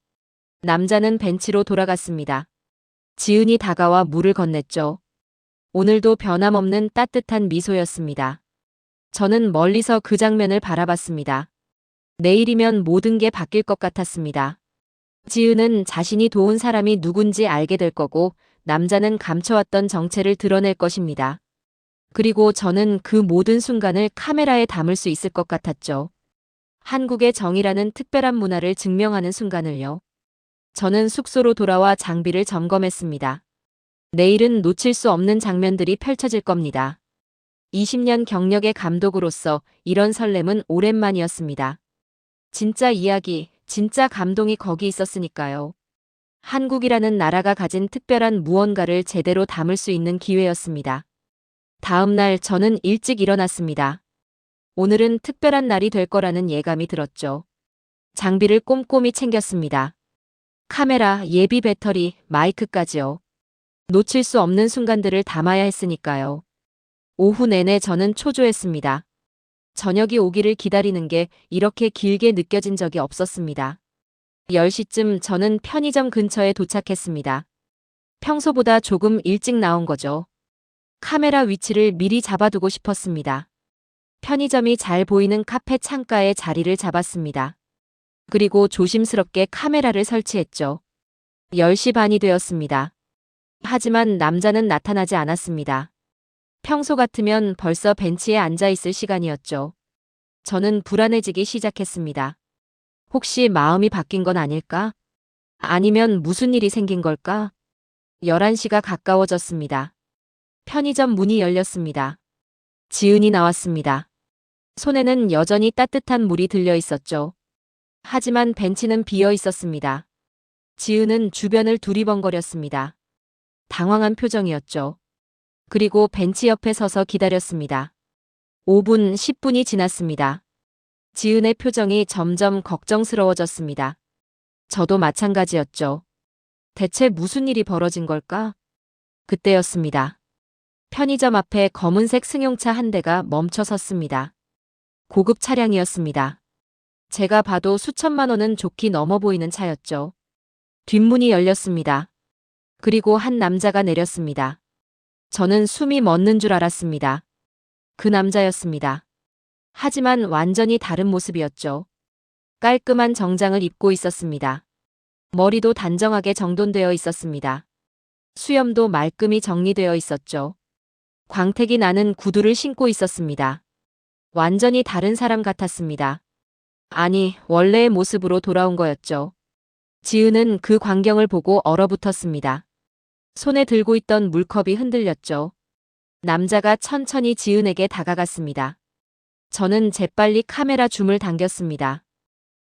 [SPEAKER 1] 남자는 벤치로 돌아갔습니다. 지은이 다가와 물을 건넸죠. 오늘도 변함없는 따뜻한 미소였습니다. 저는 멀리서 그 장면을 바라봤습니다. 내일이면 모든 게 바뀔 것 같았습니다. 지은은 자신이 도운 사람이 누군지 알게 될 거고 남자는 감춰왔던 정체를 드러낼 것입니다. 그리고 저는 그 모든 순간을 카메라에 담을 수 있을 것 같았죠. 한국의 정이라는 특별한 문화를 증명하는 순간을요. 저는 숙소로 돌아와 장비를 점검했습니다. 내일은 놓칠 수 없는 장면들이 펼쳐질 겁니다. 20년 경력의 감독으로서 이런 설렘은 오랜만이었습니다. 진짜 이야기, 진짜 감동이 거기 있었으니까요. 한국이라는 나라가 가진 특별한 무언가를 제대로 담을 수 있는 기회였습니다. 다음 날 저는 일찍 일어났습니다. 오늘은 특별한 날이 될 거라는 예감이 들었죠. 장비를 꼼꼼히 챙겼습니다. 카메라, 예비 배터리, 마이크까지요. 놓칠 수 없는 순간들을 담아야 했으니까요. 오후 내내 저는 초조했습니다. 저녁이 오기를 기다리는 게 이렇게 길게 느껴진 적이 없었습니다. 10시쯤 저는 편의점 근처에 도착했습니다. 평소보다 조금 일찍 나온 거죠. 카메라 위치를 미리 잡아두고 싶었습니다. 편의점이 잘 보이는 카페 창가에 자리를 잡았습니다. 그리고 조심스럽게 카메라를 설치했죠. 10시 반이 되었습니다. 하지만 남자는 나타나지 않았습니다. 평소 같으면 벌써 벤치에 앉아 있을 시간이었죠. 저는 불안해지기 시작했습니다. 혹시 마음이 바뀐 건 아닐까? 아니면 무슨 일이 생긴 걸까? 11시가 가까워졌습니다. 편의점 문이 열렸습니다. 지은이 나왔습니다. 손에는 여전히 따뜻한 물이 들려 있었죠. 하지만 벤치는 비어 있었습니다. 지은은 주변을 두리번거렸습니다. 당황한 표정이었죠. 그리고 벤치 옆에 서서 기다렸습니다. 5분, 10분이 지났습니다. 지은의 표정이 점점 걱정스러워졌습니다. 저도 마찬가지였죠. 대체 무슨 일이 벌어진 걸까? 그때였습니다. 편의점 앞에 검은색 승용차 한 대가 멈춰 섰습니다. 고급 차량이었습니다. 제가 봐도 수천만 원은 좋게 넘어 보이는 차였죠. 뒷문이 열렸습니다. 그리고 한 남자가 내렸습니다. 저는 숨이 멎는 줄 알았습니다. 그 남자였습니다. 하지만 완전히 다른 모습이었죠. 깔끔한 정장을 입고 있었습니다. 머리도 단정하게 정돈되어 있었습니다. 수염도 말끔히 정리되어 있었죠. 광택이 나는 구두를 신고 있었습니다. 완전히 다른 사람 같았습니다. 아니, 원래의 모습으로 돌아온 거였죠. 지은은 그 광경을 보고 얼어붙었습니다. 손에 들고 있던 물컵이 흔들렸죠. 남자가 천천히 지은에게 다가갔습니다. 저는 재빨리 카메라 줌을 당겼습니다.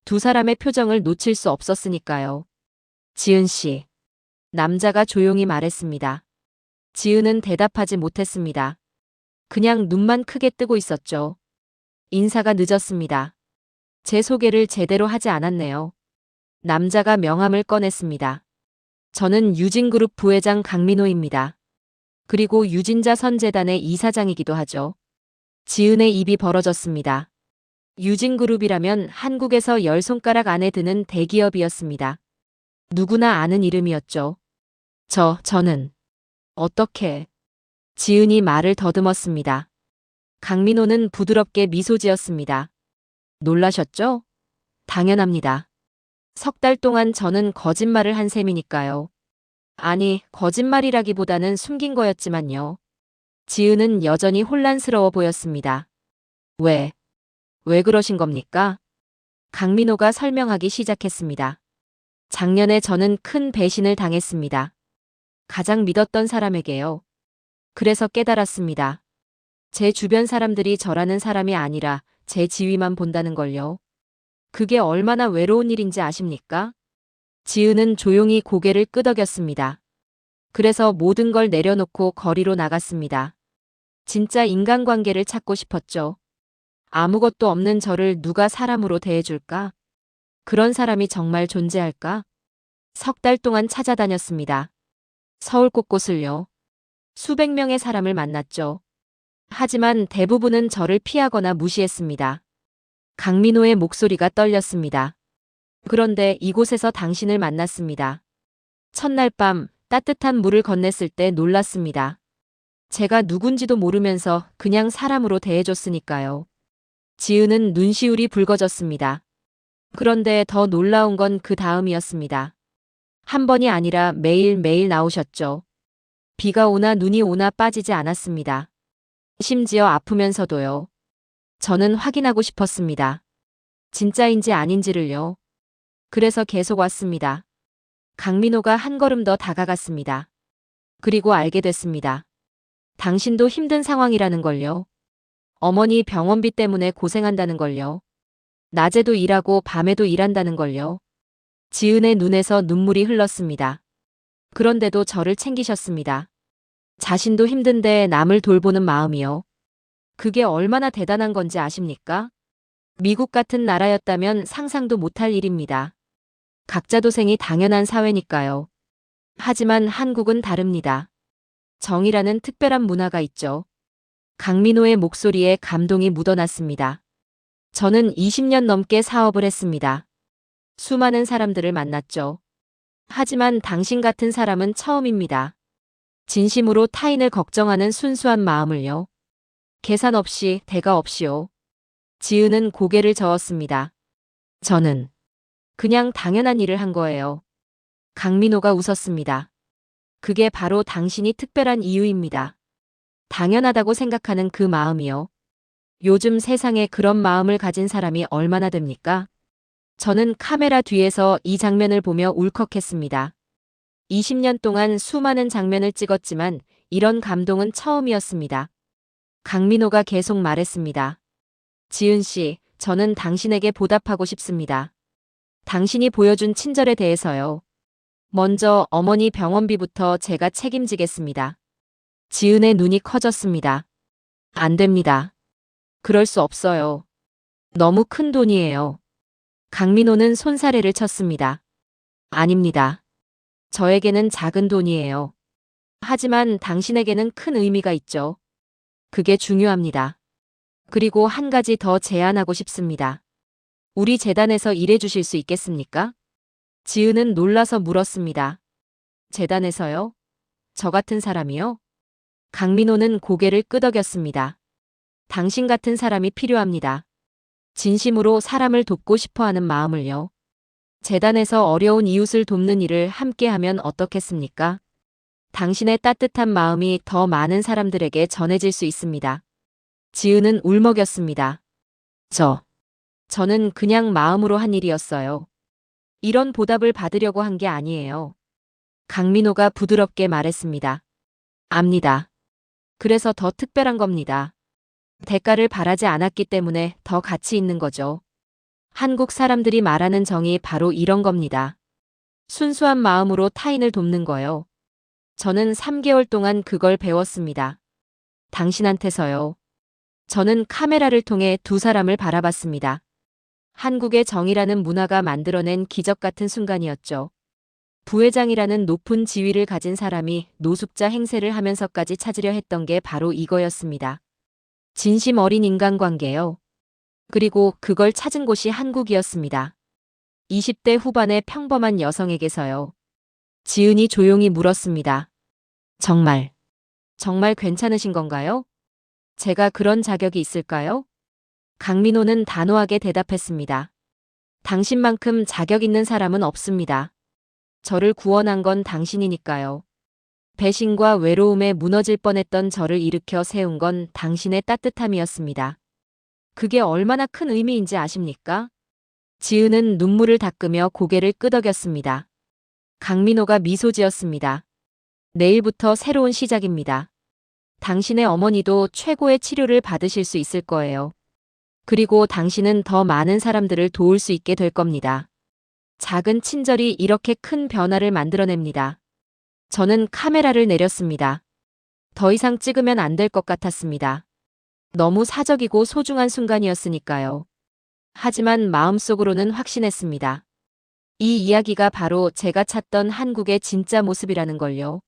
[SPEAKER 1] 두 사람의 표정을 놓칠 수 없었으니까요. 지은 씨. 남자가 조용히 말했습니다. 지은은 대답하지 못했습니다. 그냥 눈만 크게 뜨고 있었죠. 인사가 늦었습니다. 제 소개를 제대로 하지 않았네요. 남자가 명함을 꺼냈습니다. 저는 유진그룹 부회장 강민호입니다. 그리고 유진자선재단의 이사장이기도 하죠. 지은의 입이 벌어졌습니다. 유진그룹이라면 한국에서 10손가락 안에 드는 대기업이었습니다. 누구나 아는 이름이었죠. 저는 어떻게? 지은이 말을 더듬었습니다. 강민호는 부드럽게 미소 지었습니다. 놀라셨죠? 당연합니다. 석 달 동안 저는 거짓말을 한 셈이니까요. 아니, 거짓말이라기보다는 숨긴 거였지만요. 지은은 여전히 혼란스러워 보였습니다. 왜 그러신 겁니까? 강민호가 설명하기 시작했습니다. 작년에 저는 큰 배신을 당했습니다. 가장 믿었던 사람에게요. 그래서 깨달았습니다. 제 주변 사람들이 저라는 사람이 아니라 제 지위만 본다는 걸요. 그게 얼마나 외로운 일인지 아십니까? 지은은 조용히 고개를 끄덕였습니다. 그래서 모든 걸 내려놓고 거리로 나갔습니다. 진짜 인간관계를 찾고 싶었죠. 아무것도 없는 저를 누가 사람으로 대해줄까? 그런 사람이 정말 존재할까? 석 달 동안 찾아다녔습니다. 서울 곳곳을요. 수백 명의 사람을 만났죠. 하지만 대부분은 저를 피하거나 무시했습니다. 강민호의 목소리가 떨렸습니다. 그런데 이곳에서 당신을 만났습니다. 첫날 밤 따뜻한 물을 건넸을 때 놀랐습니다. 제가 누군지도 모르면서 그냥 사람으로 대해줬으니까요. 지은은 눈시울이 붉어졌습니다. 그런데 더 놀라운 건 그 다음이었습니다. 한 번이 아니라 매일매일 나오셨죠. 비가 오나 눈이 오나 빠지지 않았습니다. 심지어 아프면서도요. 저는 확인하고 싶었습니다. 진짜인지 아닌지를요. 그래서 계속 왔습니다. 강민호가 한 걸음 더 다가갔습니다. 그리고 알게 됐습니다. 당신도 힘든 상황이라는 걸요. 어머니 병원비 때문에 고생한다는 걸요. 낮에도 일하고 밤에도 일한다는 걸요. 지은의 눈에서 눈물이 흘렀습니다. 그런데도 저를 챙기셨습니다. 자신도 힘든데 남을 돌보는 마음이요. 그게 얼마나 대단한 건지 아십니까? 미국 같은 나라였다면 상상도 못할 일입니다. 각자 도생이 당연한 사회니까요. 하지만 한국은 다릅니다. 정이라는 특별한 문화가 있죠. 강민호의 목소리에 감동이 묻어났습니다. 저는 20년 넘게 사업을 했습니다. 수많은 사람들을 만났죠. 하지만 당신 같은 사람은 처음입니다. 진심으로 타인을 걱정하는 순수한 마음을요. 계산 없이, 대가 없이요. 지은은 고개를 저었습니다. 저는 그냥 당연한 일을 한 거예요. 강민호가 웃었습니다. 그게 바로 당신이 특별한 이유입니다. 당연하다고 생각하는 그 마음이요. 요즘 세상에 그런 마음을 가진 사람이 얼마나 됩니까? 저는 카메라 뒤에서 이 장면을 보며 울컥했습니다. 20년 동안 수많은 장면을 찍었지만 이런 감동은 처음이었습니다. 강민호가 계속 말했습니다. 지은 씨, 저는 당신에게 보답하고 싶습니다. 당신이 보여준 친절에 대해서요. 먼저 어머니 병원비부터 제가 책임지겠습니다. 지은의 눈이 커졌습니다. 안 됩니다. 그럴 수 없어요. 너무 큰 돈이에요. 강민호는 손사래를 쳤습니다. 아닙니다. 저에게는 작은 돈이에요. 하지만 당신에게는 큰 의미가 있죠. 그게 중요합니다. 그리고 한 가지 더 제안하고 싶습니다. 우리 재단에서 일해 주실 수 있겠습니까? 지은은 놀라서 물었습니다. 재단에서요? 저 같은 사람이요? 강민호는 고개를 끄덕였습니다. 당신 같은 사람이 필요합니다. 진심으로 사람을 돕고 싶어 하는 마음을요. 재단에서 어려운 이웃을 돕는 일을 함께하면 어떻겠습니까? 당신의 따뜻한 마음이 더 많은 사람들에게 전해질 수 있습니다. 지은은 울먹였습니다. 저는 그냥 마음으로 한 일이었어요. 이런 보답을 받으려고 한 게 아니에요. 강민호가 부드럽게 말했습니다. 압니다. 그래서 더 특별한 겁니다. 대가를 바라지 않았기 때문에 더 가치 있는 거죠. 한국 사람들이 말하는 정이 바로 이런 겁니다. 순수한 마음으로 타인을 돕는 거요. 저는 3개월 동안 그걸 배웠습니다. 당신한테서요. 저는 카메라를 통해 두 사람을 바라봤습니다. 한국의 정이라는 문화가 만들어낸 기적 같은 순간이었죠. 부회장이라는 높은 지위를 가진 사람이 노숙자 행세를 하면서까지 찾으려 했던 게 바로 이거였습니다. 진심 어린 인간관계요. 그리고 그걸 찾은 곳이 한국이었습니다. 20대 후반의 평범한 여성에게서요. 지은이 조용히 물었습니다. 정말 괜찮으신 건가요? 제가 그런 자격이 있을까요? 강민호는 단호하게 대답했습니다. 당신만큼 자격 있는 사람은 없습니다. 저를 구원한 건 당신이니까요. 배신과 외로움에 무너질 뻔했던 저를 일으켜 세운 건 당신의 따뜻함이었습니다. 그게 얼마나 큰 의미인지 아십니까? 지은은 눈물을 닦으며 고개를 끄덕였습니다. 강민호가 미소 지었습니다. 내일부터 새로운 시작입니다. 당신의 어머니도 최고의 치료를 받으실 수 있을 거예요. 그리고 당신은 더 많은 사람들을 도울 수 있게 될 겁니다. 작은 친절이 이렇게 큰 변화를 만들어냅니다. 저는 카메라를 내렸습니다. 더 이상 찍으면 안 될 것 같았습니다. 너무 사적이고 소중한 순간이었으니까요. 하지만 마음속으로는 확신했습니다. 이 이야기가 바로 제가 찾던 한국의 진짜 모습이라는 걸요.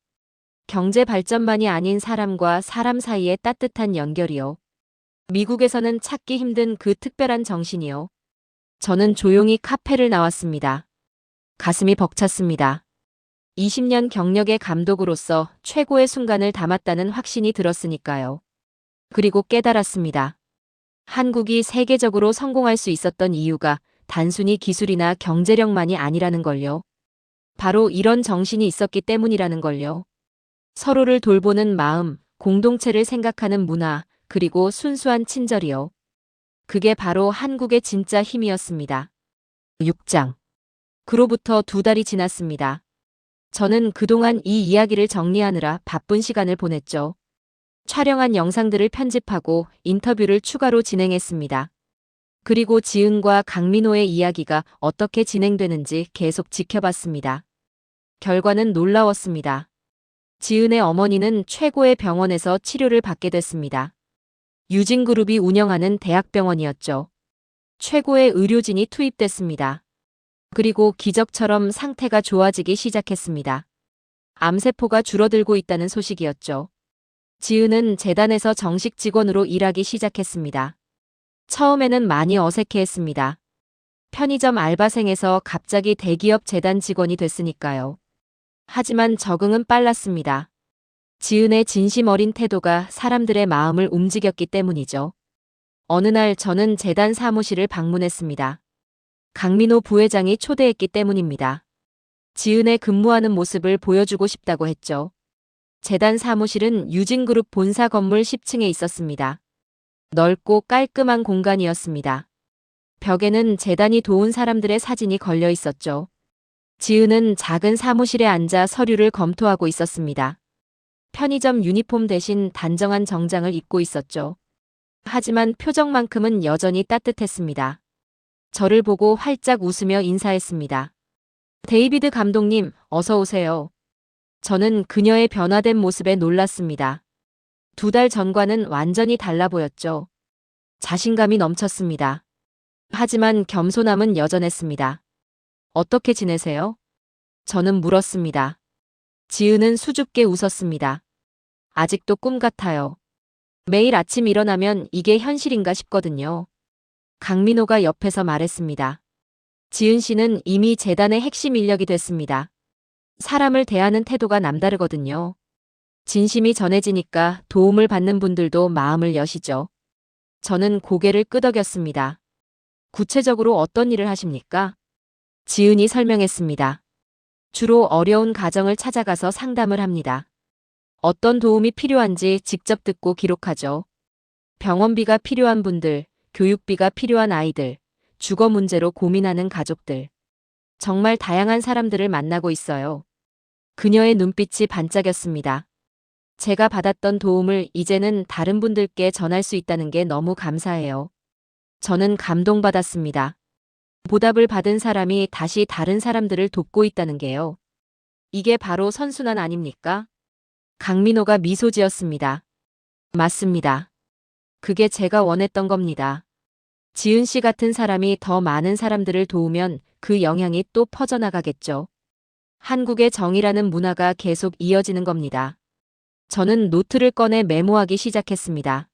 [SPEAKER 1] 경제 발전만이 아닌 사람과 사람 사이의 따뜻한 연결이요. 미국에서는 찾기 힘든 그 특별한 정신이요. 저는 조용히 카페를 나왔습니다. 가슴이 벅찼습니다. 20년 경력의 감독으로서 최고의 순간을 담았다는 확신이 들었으니까요. 그리고 깨달았습니다. 한국이 세계적으로 성공할 수 있었던 이유가 단순히 기술이나 경제력만이 아니라는 걸요. 바로 이런 정신이 있었기 때문이라는 걸요. 서로를 돌보는 마음, 공동체를 생각하는 문화, 그리고 순수한 친절이요. 그게 바로 한국의 진짜 힘이었습니다. 6장. 그로부터 2달이 지났습니다. 저는 그동안 이 이야기를 정리하느라 바쁜 시간을 보냈죠. 촬영한 영상들을 편집하고 인터뷰를 추가로 진행했습니다. 그리고 지은과 강민호의 이야기가 어떻게 진행되는지 계속 지켜봤습니다. 결과는 놀라웠습니다. 지은의 어머니는 최고의 병원에서 치료를 받게 됐습니다. 유진그룹이 운영하는 대학병원이었죠. 최고의 의료진이 투입됐습니다. 그리고 기적처럼 상태가 좋아지기 시작했습니다. 암세포가 줄어들고 있다는 소식이었죠. 지은은 재단에서 정식 직원으로 일하기 시작했습니다. 처음에는 많이 어색해했습니다. 편의점 알바생에서 갑자기 대기업 재단 직원이 됐으니까요. 하지만 적응은 빨랐습니다. 지은의 진심 어린 태도가 사람들의 마음을 움직였기 때문이죠. 어느 날 저는 재단 사무실을 방문했습니다. 강민호 부회장이 초대했기 때문입니다. 지은의 근무하는 모습을 보여주고 싶다고 했죠. 재단 사무실은 유진그룹 본사 건물 10층에 있었습니다. 넓고 깔끔한 공간이었습니다. 벽에는 재단이 도운 사람들의 사진이 걸려 있었죠. 지은은 작은 사무실에 앉아 서류를 검토하고 있었습니다. 편의점 유니폼 대신 단정한 정장을 입고 있었죠. 하지만 표정만큼은 여전히 따뜻했습니다. 저를 보고 활짝 웃으며 인사했습니다. 데이비드 감독님, 어서 오세요. 저는 그녀의 변화된 모습에 놀랐습니다. 2달 전과는 완전히 달라 보였죠. 자신감이 넘쳤습니다. 하지만 겸손함은 여전했습니다. 어떻게 지내세요? 저는 물었습니다. 지은은 수줍게 웃었습니다. 아직도 꿈 같아요. 매일 아침 일어나면 이게 현실인가 싶거든요. 강민호가 옆에서 말했습니다. 지은 씨는 이미 재단의 핵심 인력이 됐습니다. 사람을 대하는 태도가 남다르거든요. 진심이 전해지니까 도움을 받는 분들도 마음을 여시죠. 저는 고개를 끄덕였습니다. 구체적으로 어떤 일을 하십니까? 지은이 설명했습니다. 주로 어려운 가정을 찾아가서 상담을 합니다. 어떤 도움이 필요한지 직접 듣고 기록하죠. 병원비가 필요한 분들, 교육비가 필요한 아이들, 주거 문제로 고민하는 가족들. 정말 다양한 사람들을 만나고 있어요. 그녀의 눈빛이 반짝였습니다. 제가 받았던 도움을 이제는 다른 분들께 전할 수 있다는 게 너무 감사해요. 저는 감동받았습니다. 보답을 받은 사람이 다시 다른 사람들을 돕고 있다는 게요. 이게 바로 선순환 아닙니까? 강민호가 미소 지었습니다. 맞습니다. 그게 제가 원했던 겁니다. 지은 씨 같은 사람이 더 많은 사람들을 도우면 그 영향이 또 퍼져나가겠죠. 한국의 정의라는 문화가 계속 이어지는 겁니다. 저는 노트를 꺼내 메모하기 시작했습니다.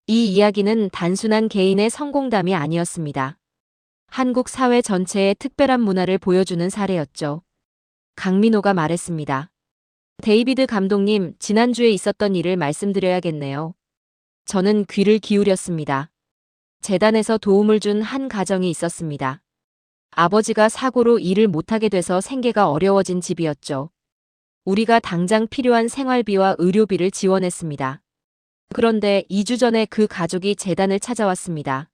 [SPEAKER 1] 이 이야기는 단순한 개인의 성공담이 아니었습니다. 한국 사회 전체의 특별한 문화를 보여주는 사례였죠. 강민호가 말했습니다. 데이비드 감독님, 지난주에 있었던 일을 말씀드려야겠네요. 저는 귀를 기울였습니다. 재단에서 도움을 준 한 가정이 있었습니다. 아버지가 사고로 일을 못하게 돼서 생계가 어려워진 집이었죠. 우리가 당장 필요한 생활비와 의료비를 지원했습니다. 그런데 2주 전에 그 가족이 재단을 찾아왔습니다.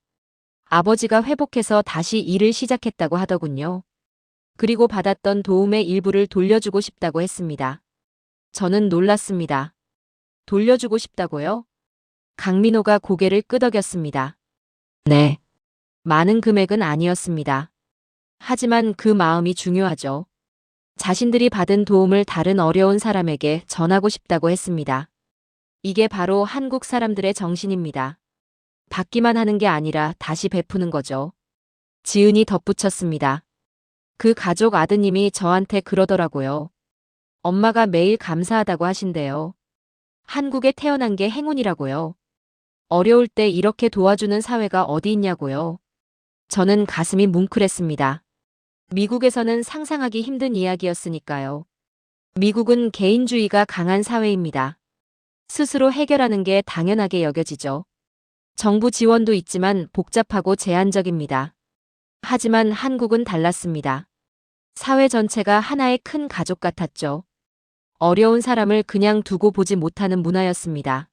[SPEAKER 1] 아버지가 회복해서 다시 일을 시작했다고 하더군요. 그리고 받았던 도움의 일부를 돌려주고 싶다고 했습니다. 저는 놀랐습니다. 돌려주고 싶다고요? 강민호가 고개를 끄덕였습니다. 네. 많은 금액은 아니었습니다. 하지만 그 마음이 중요하죠. 자신들이 받은 도움을 다른 어려운 사람에게 전하고 싶다고 했습니다. 이게 바로 한국 사람들의 정신입니다. 받기만 하는 게 아니라 다시 베푸는 거죠. 지은이 덧붙였습니다. 그 가족 아드님이 저한테 그러더라고요. 엄마가 매일 감사하다고 하신대요. 한국에 태어난 게 행운이라고요. 어려울 때 이렇게 도와주는 사회가 어디 있냐고요. 저는 가슴이 뭉클했습니다. 미국에서는 상상하기 힘든 이야기였으니까요. 미국은 개인주의가 강한 사회입니다. 스스로 해결하는 게 당연하게 여겨지죠. 정부 지원도 있지만 복잡하고 제한적입니다. 하지만 한국은 달랐습니다. 사회 전체가 하나의 큰 가족 같았죠. 어려운 사람을 그냥 두고 보지 못하는 문화였습니다.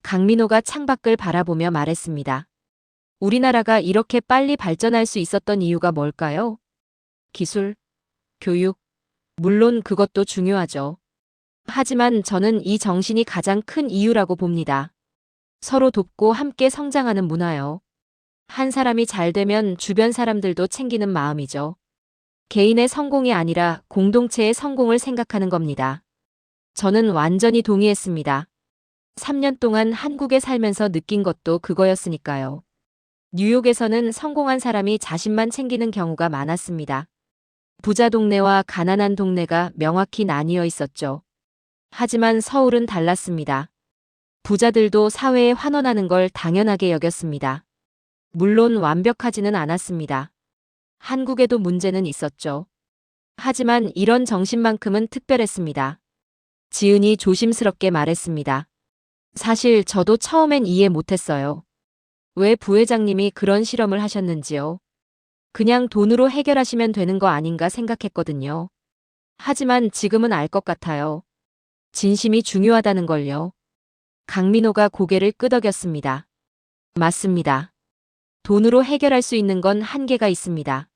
[SPEAKER 1] 강민호가 창밖을 바라보며 말했습니다. 우리나라가 이렇게 빨리 발전할 수 있었던 이유가 뭘까요? 기술, 교육, 물론 그것도 중요하죠. 하지만 저는 이 정신이 가장 큰 이유라고 봅니다. 서로 돕고 함께 성장하는 문화요. 한 사람이 잘 되면 주변 사람들도 챙기는 마음이죠. 개인의 성공이 아니라 공동체의 성공을 생각하는 겁니다. 저는 완전히 동의했습니다. 3년 동안 한국에 살면서 느낀 것도 그거였으니까요. 뉴욕에서는 성공한 사람이 자신만 챙기는 경우가 많았습니다. 부자 동네와 가난한 동네가 명확히 나뉘어 있었죠. 하지만 서울은 달랐습니다. 부자들도 사회에 환원하는 걸 당연하게 여겼습니다. 물론 완벽하지는 않았습니다. 한국에도 문제는 있었죠. 하지만 이런 정신만큼은 특별했습니다. 지은이 조심스럽게 말했습니다. 사실 저도 처음엔 이해 못했어요. 왜 부회장님이 그런 실험을 하셨는지요. 그냥 돈으로 해결하시면 되는 거 아닌가 생각했거든요. 하지만 지금은 알 것 같아요. 진심이 중요하다는 걸요. 강민호가 고개를 끄덕였습니다. 맞습니다. 돈으로 해결할 수 있는 건 한계가 있습니다.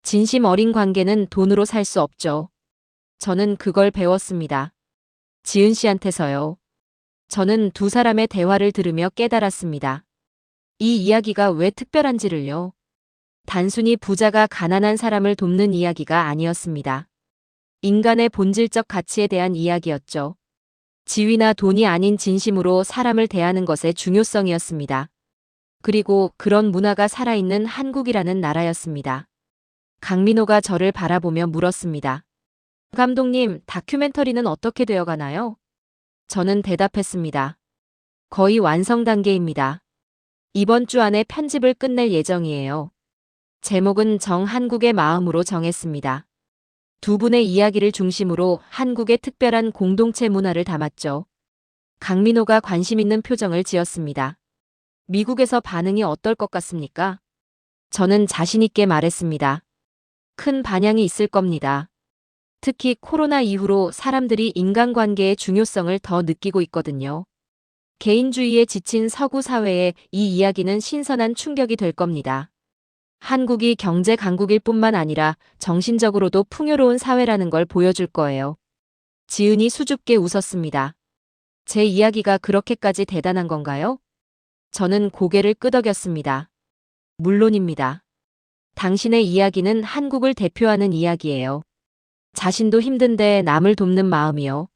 [SPEAKER 1] 진심 어린 관계는 돈으로 살 수 없죠. 저는 그걸 배웠습니다. 지은 씨한테서요. 저는 두 사람의 대화를 들으며 깨달았습니다. 이 이야기가 왜 특별한지를요. 단순히 부자가 가난한 사람을 돕는 이야기가 아니었습니다. 인간의 본질적 가치에 대한 이야기였죠. 지위나 돈이 아닌 진심으로 사람을 대하는 것의 중요성이었습니다. 그리고 그런 문화가 살아있는 한국이라는 나라였습니다. 강민호가 저를 바라보며 물었습니다. 감독님, 다큐멘터리는 어떻게 되어가나요? 저는 대답했습니다. 거의 완성 단계입니다. 이번 주 안에 편집을 끝낼 예정이에요. 제목은 정한국의 마음으로 정했습니다. 두 분의 이야기를 중심으로 한국의 특별한 공동체 문화를 담았죠. 강민호가 관심 있는 표정을 지었습니다. 미국에서 반응이 어떨 것 같습니까? 저는 자신 있게 말했습니다. 큰 반향이 있을 겁니다. 특히 코로나 이후로 사람들이 인간관계의 중요성을 더 느끼고 있거든요. 개인주의에 지친 서구 사회에 이 이야기는 신선한 충격이 될 겁니다. 한국이 경제 강국일 뿐만 아니라 정신적으로도 풍요로운 사회라는 걸 보여줄 거예요. 지은이 수줍게 웃었습니다. 제 이야기가 그렇게까지 대단한 건가요? 저는 고개를 끄덕였습니다. 물론입니다. 당신의 이야기는 한국을 대표하는 이야기예요. 자신도 힘든데 남을 돕는 마음이요.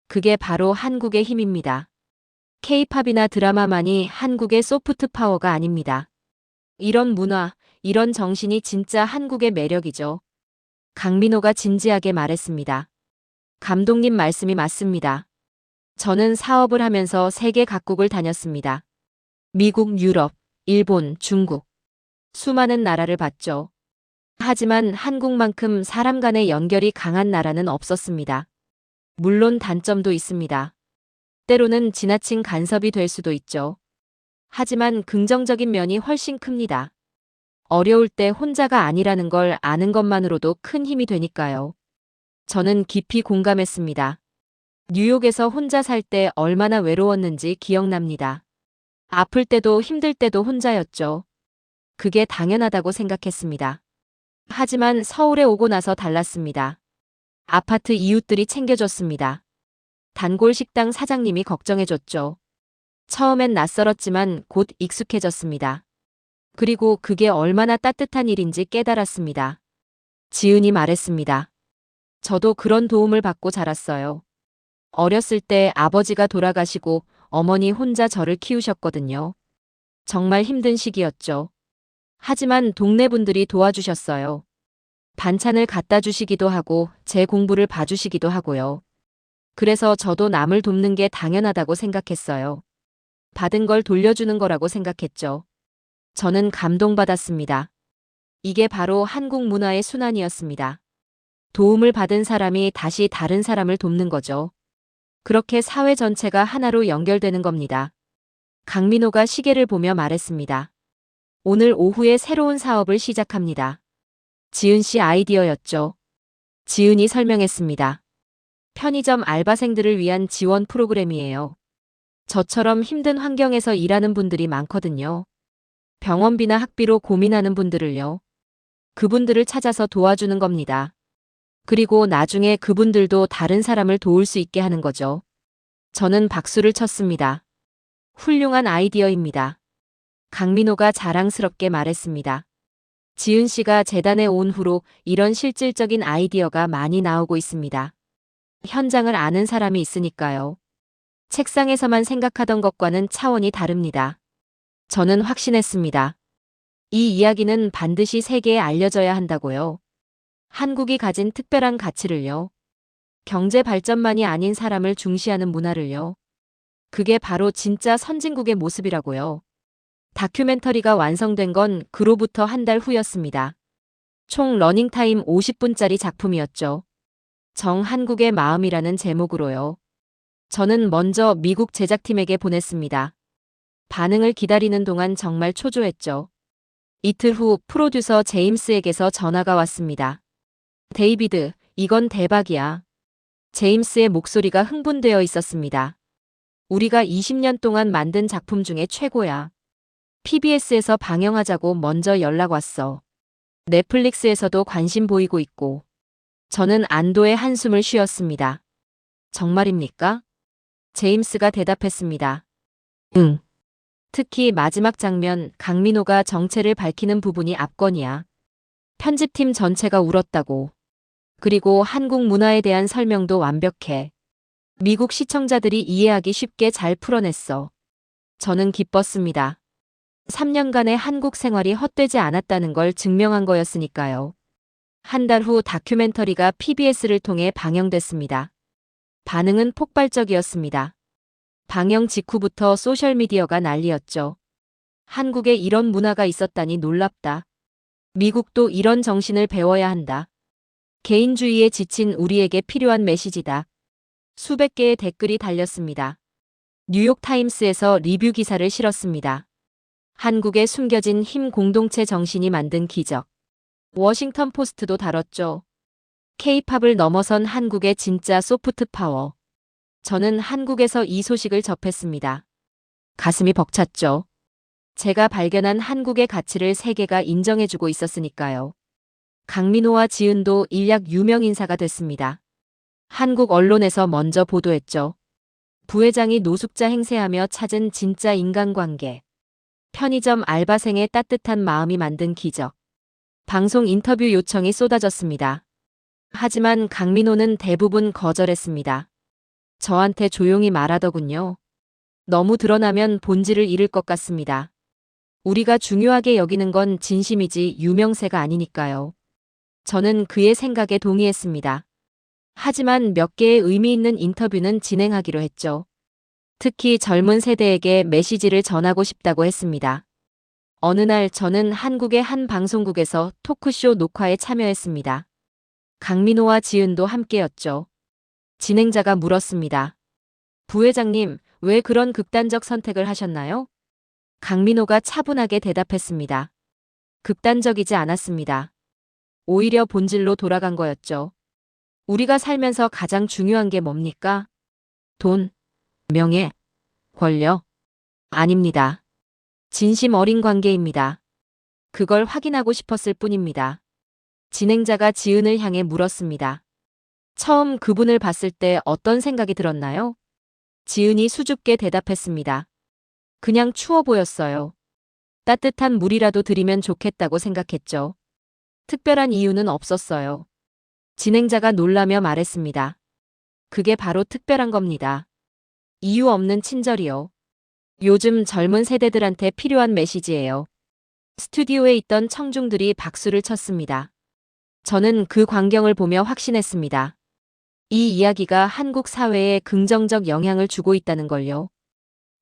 [SPEAKER 1] 그게 바로 한국의 힘입니다. K-팝이나 드라마만이 한국의 소프트 파워가 아닙니다. 이런 문화, 이런 정신이 진짜 한국의 매력이죠. 강민호가 진지하게 말했습니다. 감독님 말씀이 맞습니다. 저는 사업을 하면서 세계 각국을 다녔습니다. 미국, 유럽, 일본, 중국. 수많은 나라를 봤죠. 하지만 한국만큼 사람 간의 연결이 강한 나라는 없었습니다. 물론 단점도 있습니다. 때로는 지나친 간섭이 될 수도 있죠. 하지만 긍정적인 면이 훨씬 큽니다. 어려울 때 혼자가 아니라는 걸 아는 것만으로도 큰 힘이 되니까요. 저는 깊이 공감했습니다. 뉴욕에서 혼자 살 때 얼마나 외로웠는지 기억납니다. 아플 때도 힘들 때도 혼자였죠. 그게 당연하다고 생각했습니다. 하지만 서울에 오고 나서 달랐습니다. 아파트 이웃들이 챙겨줬습니다. 단골 식당 사장님이 걱정해줬죠. 처음엔 낯설었지만 곧 익숙해졌습니다. 그리고 그게 얼마나 따뜻한 일인지 깨달았습니다. 지은이 말했습니다. 저도 그런 도움을 받고 자랐어요. 어렸을 때 아버지가 돌아가시고 어머니 혼자 저를 키우셨거든요. 정말 힘든 시기였죠. 하지만 동네 분들이 도와주셨어요. 반찬을 갖다 주시기도 하고 제 공부를 봐주시기도 하고요. 그래서 저도 남을 돕는 게 당연하다고 생각했어요. 받은 걸 돌려주는 거라고 생각했죠. 저는 감동받았습니다. 이게 바로 한국 문화의 순환이었습니다. 도움을 받은 사람이 다시 다른 사람을 돕는 거죠. 그렇게 사회 전체가 하나로 연결되는 겁니다. 강민호가 시계를 보며 말했습니다. 오늘 오후에 새로운 사업을 시작합니다. 지은 씨 아이디어였죠. 지은이 설명했습니다. 편의점 알바생들을 위한 지원 프로그램이에요. 저처럼 힘든 환경에서 일하는 분들이 많거든요. 병원비나 학비로 고민하는 분들을요. 그분들을 찾아서 도와주는 겁니다. 그리고 나중에 그분들도 다른 사람을 도울 수 있게 하는 거죠. 저는 박수를 쳤습니다. 훌륭한 아이디어입니다. 강민호가 자랑스럽게 말했습니다. 지은 씨가 재단에 온 후로 이런 실질적인 아이디어가 많이 나오고 있습니다. 현장을 아는 사람이 있으니까요. 책상에서만 생각하던 것과는 차원이 다릅니다. 저는 확신했습니다. 이 이야기는 반드시 세계에 알려져야 한다고요. 한국이 가진 특별한 가치를요. 경제 발전만이 아닌 사람을 중시하는 문화를요. 그게 바로 진짜 선진국의 모습이라고요. 다큐멘터리가 완성된 건 그로부터 한 달 후였습니다. 총 러닝타임 50분짜리 작품이었죠. 정한국의 마음이라는 제목으로요. 저는 먼저 미국 제작팀에게 보냈습니다. 반응을 기다리는 동안 정말 초조했죠. 이틀 후 프로듀서 제임스에게서 전화가 왔습니다. 데이비드, 이건 대박이야. 제임스의 목소리가 흥분되어 있었습니다. 우리가 20년 동안 만든 작품 중에 최고야. PBS에서 방영하자고 먼저 연락 왔어. 넷플릭스에서도 관심 보이고 있고. 저는 안도의 한숨을 쉬었습니다. 정말입니까? 제임스가 대답했습니다. 응. 특히 마지막 장면, 강민호가 정체를 밝히는 부분이 압권이야. 편집팀 전체가 울었다고. 그리고 한국 문화에 대한 설명도 완벽해. 미국 시청자들이 이해하기 쉽게 잘 풀어냈어. 저는 기뻤습니다. 3년간의 한국 생활이 헛되지 않았다는 걸 증명한 거였으니까요. 한 달 후 다큐멘터리가 PBS를 통해 방영됐습니다. 반응은 폭발적이었습니다. 방영 직후부터 소셜미디어가 난리였죠. 한국에 이런 문화가 있었다니 놀랍다. 미국도 이런 정신을 배워야 한다. 개인주의에 지친 우리에게 필요한 메시지다. 수백 개의 댓글이 달렸습니다. 뉴욕타임스에서 리뷰 기사를 실었습니다. 한국에 숨겨진 힘 공동체 정신이 만든 기적. 워싱턴 포스트도 다뤘죠. K-팝을 넘어선 한국의 진짜 소프트 파워. 저는 한국에서 이 소식을 접했습니다. 가슴이 벅찼죠. 제가 발견한 한국의 가치를 세계가 인정해주고 있었으니까요. 강민호와 지은도 일약 유명 인사가 됐습니다. 한국 언론에서 먼저 보도했죠. 부회장이 노숙자 행세하며 찾은 진짜 인간관계. 편의점 알바생의 따뜻한 마음이 만든 기적. 방송 인터뷰 요청이 쏟아졌습니다. 하지만 강민호는 대부분 거절했습니다. 저한테 조용히 말하더군요. 너무 드러나면 본질을 잃을 것 같습니다. 우리가 중요하게 여기는 건 진심이지 유명세가 아니니까요. 저는 그의 생각에 동의했습니다. 하지만 몇 개의 의미 있는 인터뷰는 진행하기로 했죠. 특히 젊은 세대에게 메시지를 전하고 싶다고 했습니다. 어느 날 저는 한국의 한 방송국에서 토크쇼 녹화에 참여했습니다. 강민호와 지은도 함께였죠. 진행자가 물었습니다. 부회장님, 왜 그런 극단적 선택을 하셨나요? 강민호가 차분하게 대답했습니다. 극단적이지 않았습니다. 오히려 본질로 돌아간 거였죠. 우리가 살면서 가장 중요한 게 뭡니까? 돈, 명예, 권력? 아닙니다. 진심 어린 관계입니다. 그걸 확인하고 싶었을 뿐입니다. 진행자가 지은을 향해 물었습니다. 처음 그분을 봤을 때 어떤 생각이 들었나요? 지은이 수줍게 대답했습니다. 그냥 추워 보였어요. 따뜻한 물이라도 드리면 좋겠다고 생각했죠. 특별한 이유는 없었어요. 진행자가 놀라며 말했습니다. 그게 바로 특별한 겁니다. 이유 없는 친절이요. 요즘 젊은 세대들한테 필요한 메시지예요. 스튜디오에 있던 청중들이 박수를 쳤습니다. 저는 그 광경을 보며 확신했습니다. 이 이야기가 한국 사회에 긍정적 영향을 주고 있다는 걸요.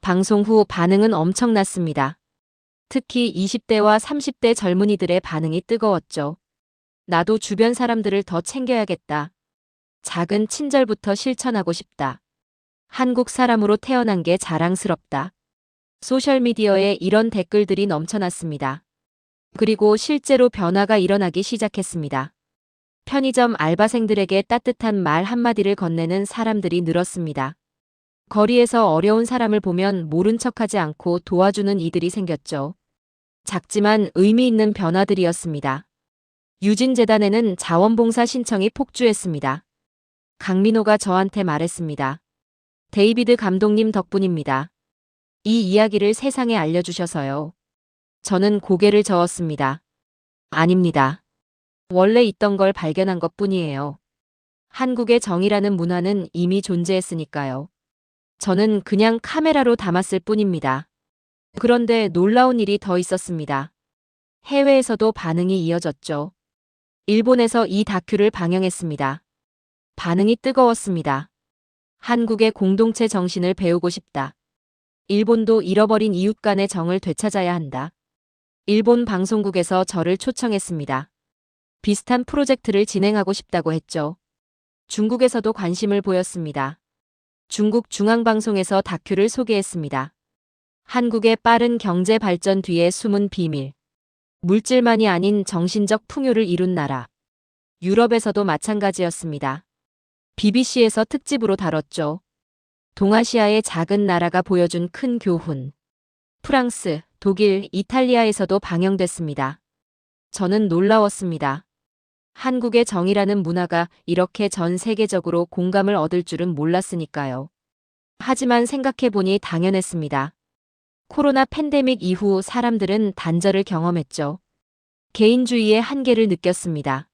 [SPEAKER 1] 방송 후 반응은 엄청났습니다. 특히 20대와 30대 젊은이들의 반응이 뜨거웠죠. 나도 주변 사람들을 더 챙겨야겠다. 작은 친절부터 실천하고 싶다. 한국 사람으로 태어난 게 자랑스럽다. 소셜미디어에 이런 댓글들이 넘쳐났습니다. 그리고 실제로 변화가 일어나기 시작했습니다. 편의점 알바생들에게 따뜻한 말 한마디를 건네는 사람들이 늘었습니다. 거리에서 어려운 사람을 보면 모른 척하지 않고 도와주는 이들이 생겼죠. 작지만 의미 있는 변화들이었습니다. 유진재단에는 자원봉사 신청이 폭주했습니다. 강민호가 저한테 말했습니다. 데이비드 감독님 덕분입니다. 이 이야기를 세상에 알려주셔서요. 저는 고개를 저었습니다. 아닙니다. 원래 있던 걸 발견한 것뿐이에요. 한국의 정이라는 문화는 이미 존재했으니까요. 저는 그냥 카메라로 담았을 뿐입니다. 그런데 놀라운 일이 더 있었습니다. 해외에서도 반응이 이어졌죠. 일본에서 이 다큐를 방영했습니다. 반응이 뜨거웠습니다. 한국의 공동체 정신을 배우고 싶다. 일본도 잃어버린 이웃 간의 정을 되찾아야 한다. 일본 방송국에서 저를 초청했습니다. 비슷한 프로젝트를 진행하고 싶다고 했죠. 중국에서도 관심을 보였습니다. 중국 중앙방송에서 다큐를 소개했습니다. 한국의 빠른 경제 발전 뒤에 숨은 비밀. 물질만이 아닌 정신적 풍요를 이룬 나라. 유럽에서도 마찬가지였습니다. BBC에서 특집으로 다뤘죠. 동아시아의 작은 나라가 보여준 큰 교훈. 프랑스, 독일, 이탈리아에서도 방영됐습니다. 저는 놀라웠습니다. 한국의 정이라는 문화가 이렇게 전 세계적으로 공감을 얻을 줄은 몰랐으니까요. 하지만 생각해보니 당연했습니다. 코로나 팬데믹 이후 사람들은 단절을 경험했죠. 개인주의의 한계를 느꼈습니다.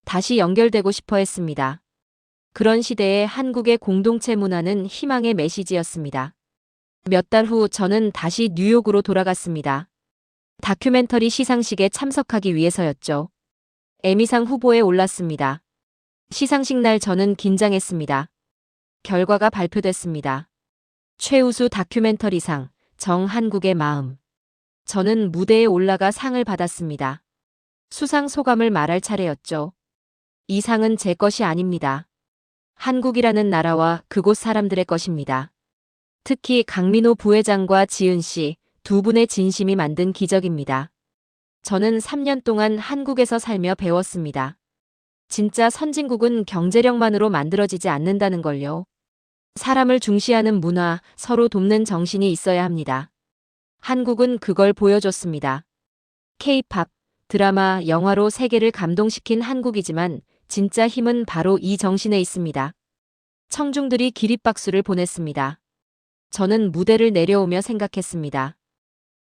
[SPEAKER 1] 다시 연결되고 싶어 했습니다. 그런 시대에 한국의 공동체 문화는 희망의 메시지였습니다. 몇 달 후 저는 다시 뉴욕으로 돌아갔습니다. 다큐멘터리 시상식에 참석하기 위해서였죠. 에미상 후보에 올랐습니다. 시상식 날 저는 긴장했습니다. 결과가 발표됐습니다. 최우수 다큐멘터리상, 정한국의 마음. 저는 무대에 올라가 상을 받았습니다. 수상 소감을 말할 차례였죠. 이 상은 제 것이 아닙니다. 한국이라는 나라와 그곳 사람들의 것입니다. 특히 강민호 부회장과 지은 씨, 두 분의 진심이 만든 기적입니다. 저는 3년 동안 한국에서 살며 배웠습니다. 진짜 선진국은 경제력만으로 만들어지지 않는다는 걸요. 사람을 중시하는 문화, 서로 돕는 정신이 있어야 합니다. 한국은 그걸 보여줬습니다. K-팝, 드라마, 영화로 세계를 감동시킨 한국이지만 진짜 힘은 바로 이 정신에 있습니다. 청중들이 기립박수를 보냈습니다. 저는 무대를 내려오며 생각했습니다.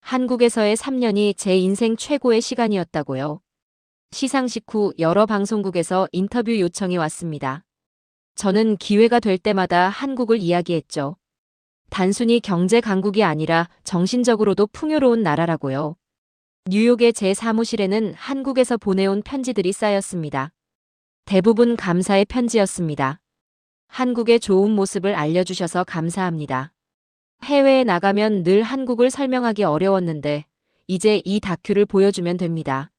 [SPEAKER 1] 한국에서의 3년이 제 인생 최고의 시간이었다고요. 시상식 후 여러 방송국에서 인터뷰 요청이 왔습니다. 저는 기회가 될 때마다 한국을 이야기했죠. 단순히 경제 강국이 아니라 정신적으로도 풍요로운 나라라고요. 뉴욕의 제 사무실에는 한국에서 보내온 편지들이 쌓였습니다. 대부분 감사의 편지였습니다. 한국의 좋은 모습을 알려주셔서 감사합니다. 해외에 나가면 늘 한국을 설명하기 어려웠는데 이제 이 다큐를 보여주면 됩니다.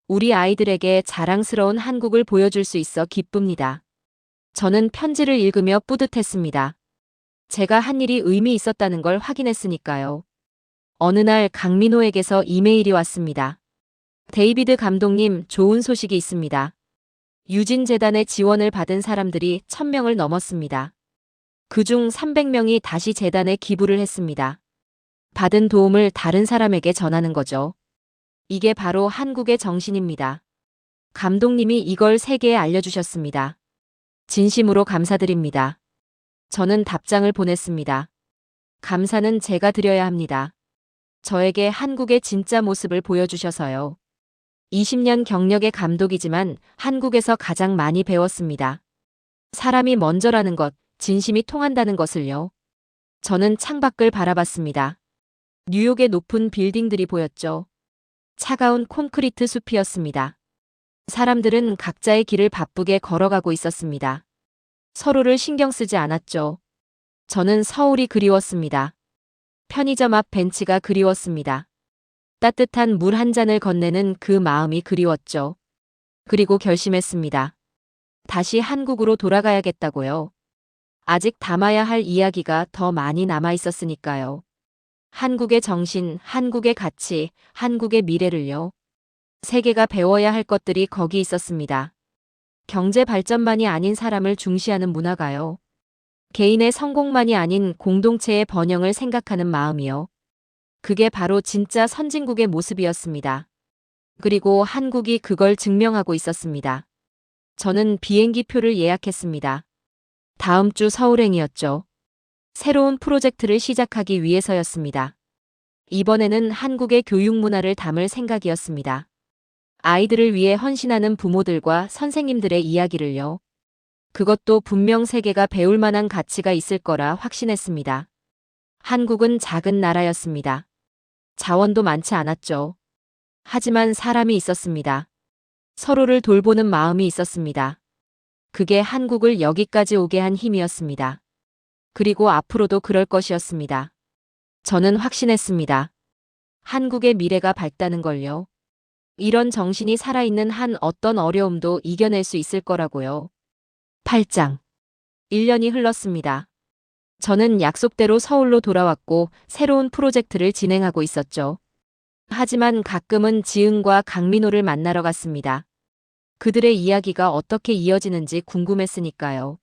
[SPEAKER 1] 우리 아이들에게 자랑스러운 한국을 보여줄 수 있어 기쁩니다. 저는 편지를 읽으며 뿌듯했습니다. 제가 한 일이 의미 있었다는 걸 확인했으니까요. 어느 날 강민호에게서 이메일이 왔습니다. 데이비드 감독님, 좋은 소식이 있습니다. 유진재단의 지원을 받은 사람들이 1000명을 넘었습니다. 그중 300명이 다시 재단에 기부를 했습니다. 받은 도움을 다른 사람에게 전하는 거죠. 이게 바로 한국의 정신입니다. 감독님이 이걸 세계에 알려주셨습니다. 진심으로 감사드립니다. 저는 답장을 보냈습니다. 감사는 제가 드려야 합니다. 저에게 한국의 진짜 모습을 보여주셔서요. 20년 경력의 감독이지만 한국에서 가장 많이 배웠습니다. 사람이 먼저라는 것, 진심이 통한다는 것을요. 저는 창밖을 바라봤습니다. 뉴욕의 높은 빌딩들이 보였죠. 차가운 콘크리트 숲이었습니다. 사람들은 각자의 길을 바쁘게 걸어가고 있었습니다. 서로를 신경 쓰지 않았죠. 저는 서울이 그리웠습니다. 편의점 앞 벤치가 그리웠습니다. 따뜻한 물 한 잔을 건네는 그 마음이 그리웠죠. 그리고 결심했습니다. 다시 한국으로 돌아가야겠다고요. 아직 담아야 할 이야기가 더 많이 남아 있었으니까요. 한국의 정신, 한국의 가치, 한국의 미래를요. 세계가 배워야 할 것들이 거기 있었습니다. 경제 발전만이 아닌 사람을 중시하는 문화가요. 개인의 성공만이 아닌 공동체의 번영을 생각하는 마음이요. 그게 바로 진짜 선진국의 모습이었습니다. 그리고 한국이 그걸 증명하고 있었습니다. 저는 비행기 표를 예약했습니다. 다음 주 서울행이었죠. 새로운 프로젝트를 시작하기 위해서였습니다. 이번에는 한국의 교육 문화를 담을 생각이었습니다. 아이들을 위해 헌신하는 부모들과 선생님들의 이야기를요. 그것도 분명 세계가 배울 만한 가치가 있을 거라 확신했습니다. 한국은 작은 나라였습니다. 자원도 많지 않았죠. 하지만 사람이 있었습니다. 서로를 돌보는 마음이 있었습니다. 그게 한국을 여기까지 오게 한 힘이었습니다. 그리고 앞으로도 그럴 것이었습니다. 저는 확신했습니다. 한국의 미래가 밝다는 걸요. 이런 정신이 살아있는 한 어떤 어려움도 이겨낼 수 있을 거라고요. 8장. 1년이 흘렀습니다. 저는 약속대로 서울로 돌아왔고 새로운 프로젝트를 진행하고 있었죠. 하지만 가끔은 지은과 강민호를 만나러 갔습니다. 그들의 이야기가 어떻게 이어지는지 궁금했으니까요.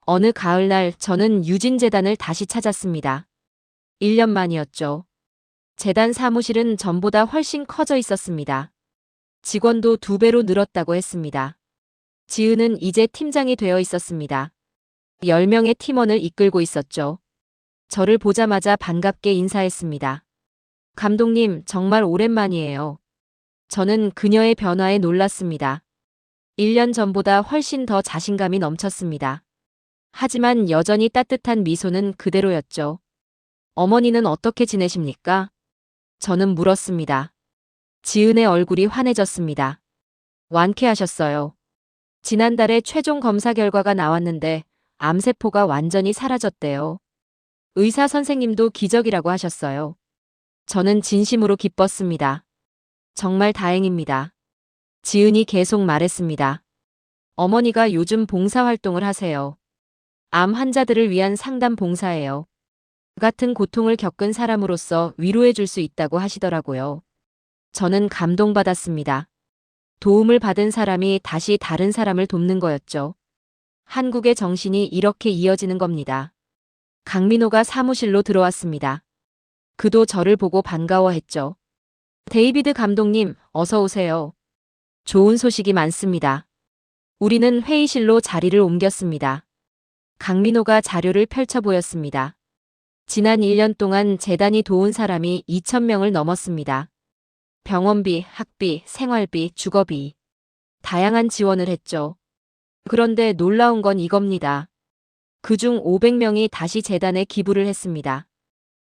[SPEAKER 1] 어느 가을날 저는 유진재단을 다시 찾았습니다. 1년 만이었죠. 재단 사무실은 전보다 훨씬 커져 있었습니다. 직원도 2배로 늘었다고 했습니다. 지은은 이제 팀장이 되어 있었습니다. 10명의 팀원을 이끌고 있었죠. 저를 보자마자 반갑게 인사했습니다. 감독님, 정말 오랜만이에요. 저는 그녀의 변화에 놀랐습니다. 1년 전보다 훨씬 더 자신감이 넘쳤습니다. 하지만 여전히 따뜻한 미소는 그대로였죠. 어머니는 어떻게 지내십니까? 저는 물었습니다. 지은의 얼굴이 환해졌습니다. 완쾌하셨어요. 지난달에 최종 검사 결과가 나왔는데 암세포가 완전히 사라졌대요. 의사 선생님도 기적이라고 하셨어요. 저는 진심으로 기뻤습니다. 정말 다행입니다. 지은이 계속 말했습니다. 어머니가 요즘 봉사활동을 하세요. 암 환자들을 위한 상담 봉사예요. 같은 고통을 겪은 사람으로서 위로해 줄 수 있다고 하시더라고요. 저는 감동받았습니다. 도움을 받은 사람이 다시 다른 사람을 돕는 거였죠. 한국의 정신이 이렇게 이어지는 겁니다. 강민호가 사무실로 들어왔습니다. 그도 저를 보고 반가워했죠. 데이비드 감독님, 어서 오세요. 좋은 소식이 많습니다. 우리는 회의실로 자리를 옮겼습니다. 강민호가 자료를 펼쳐 보였습니다. 지난 1년 동안 재단이 도운 사람이 2,000명을 넘었습니다. 병원비, 학비, 생활비, 주거비. 다양한 지원을 했죠. 그런데 놀라운 건 이겁니다. 그중 500명이 다시 재단에 기부를 했습니다.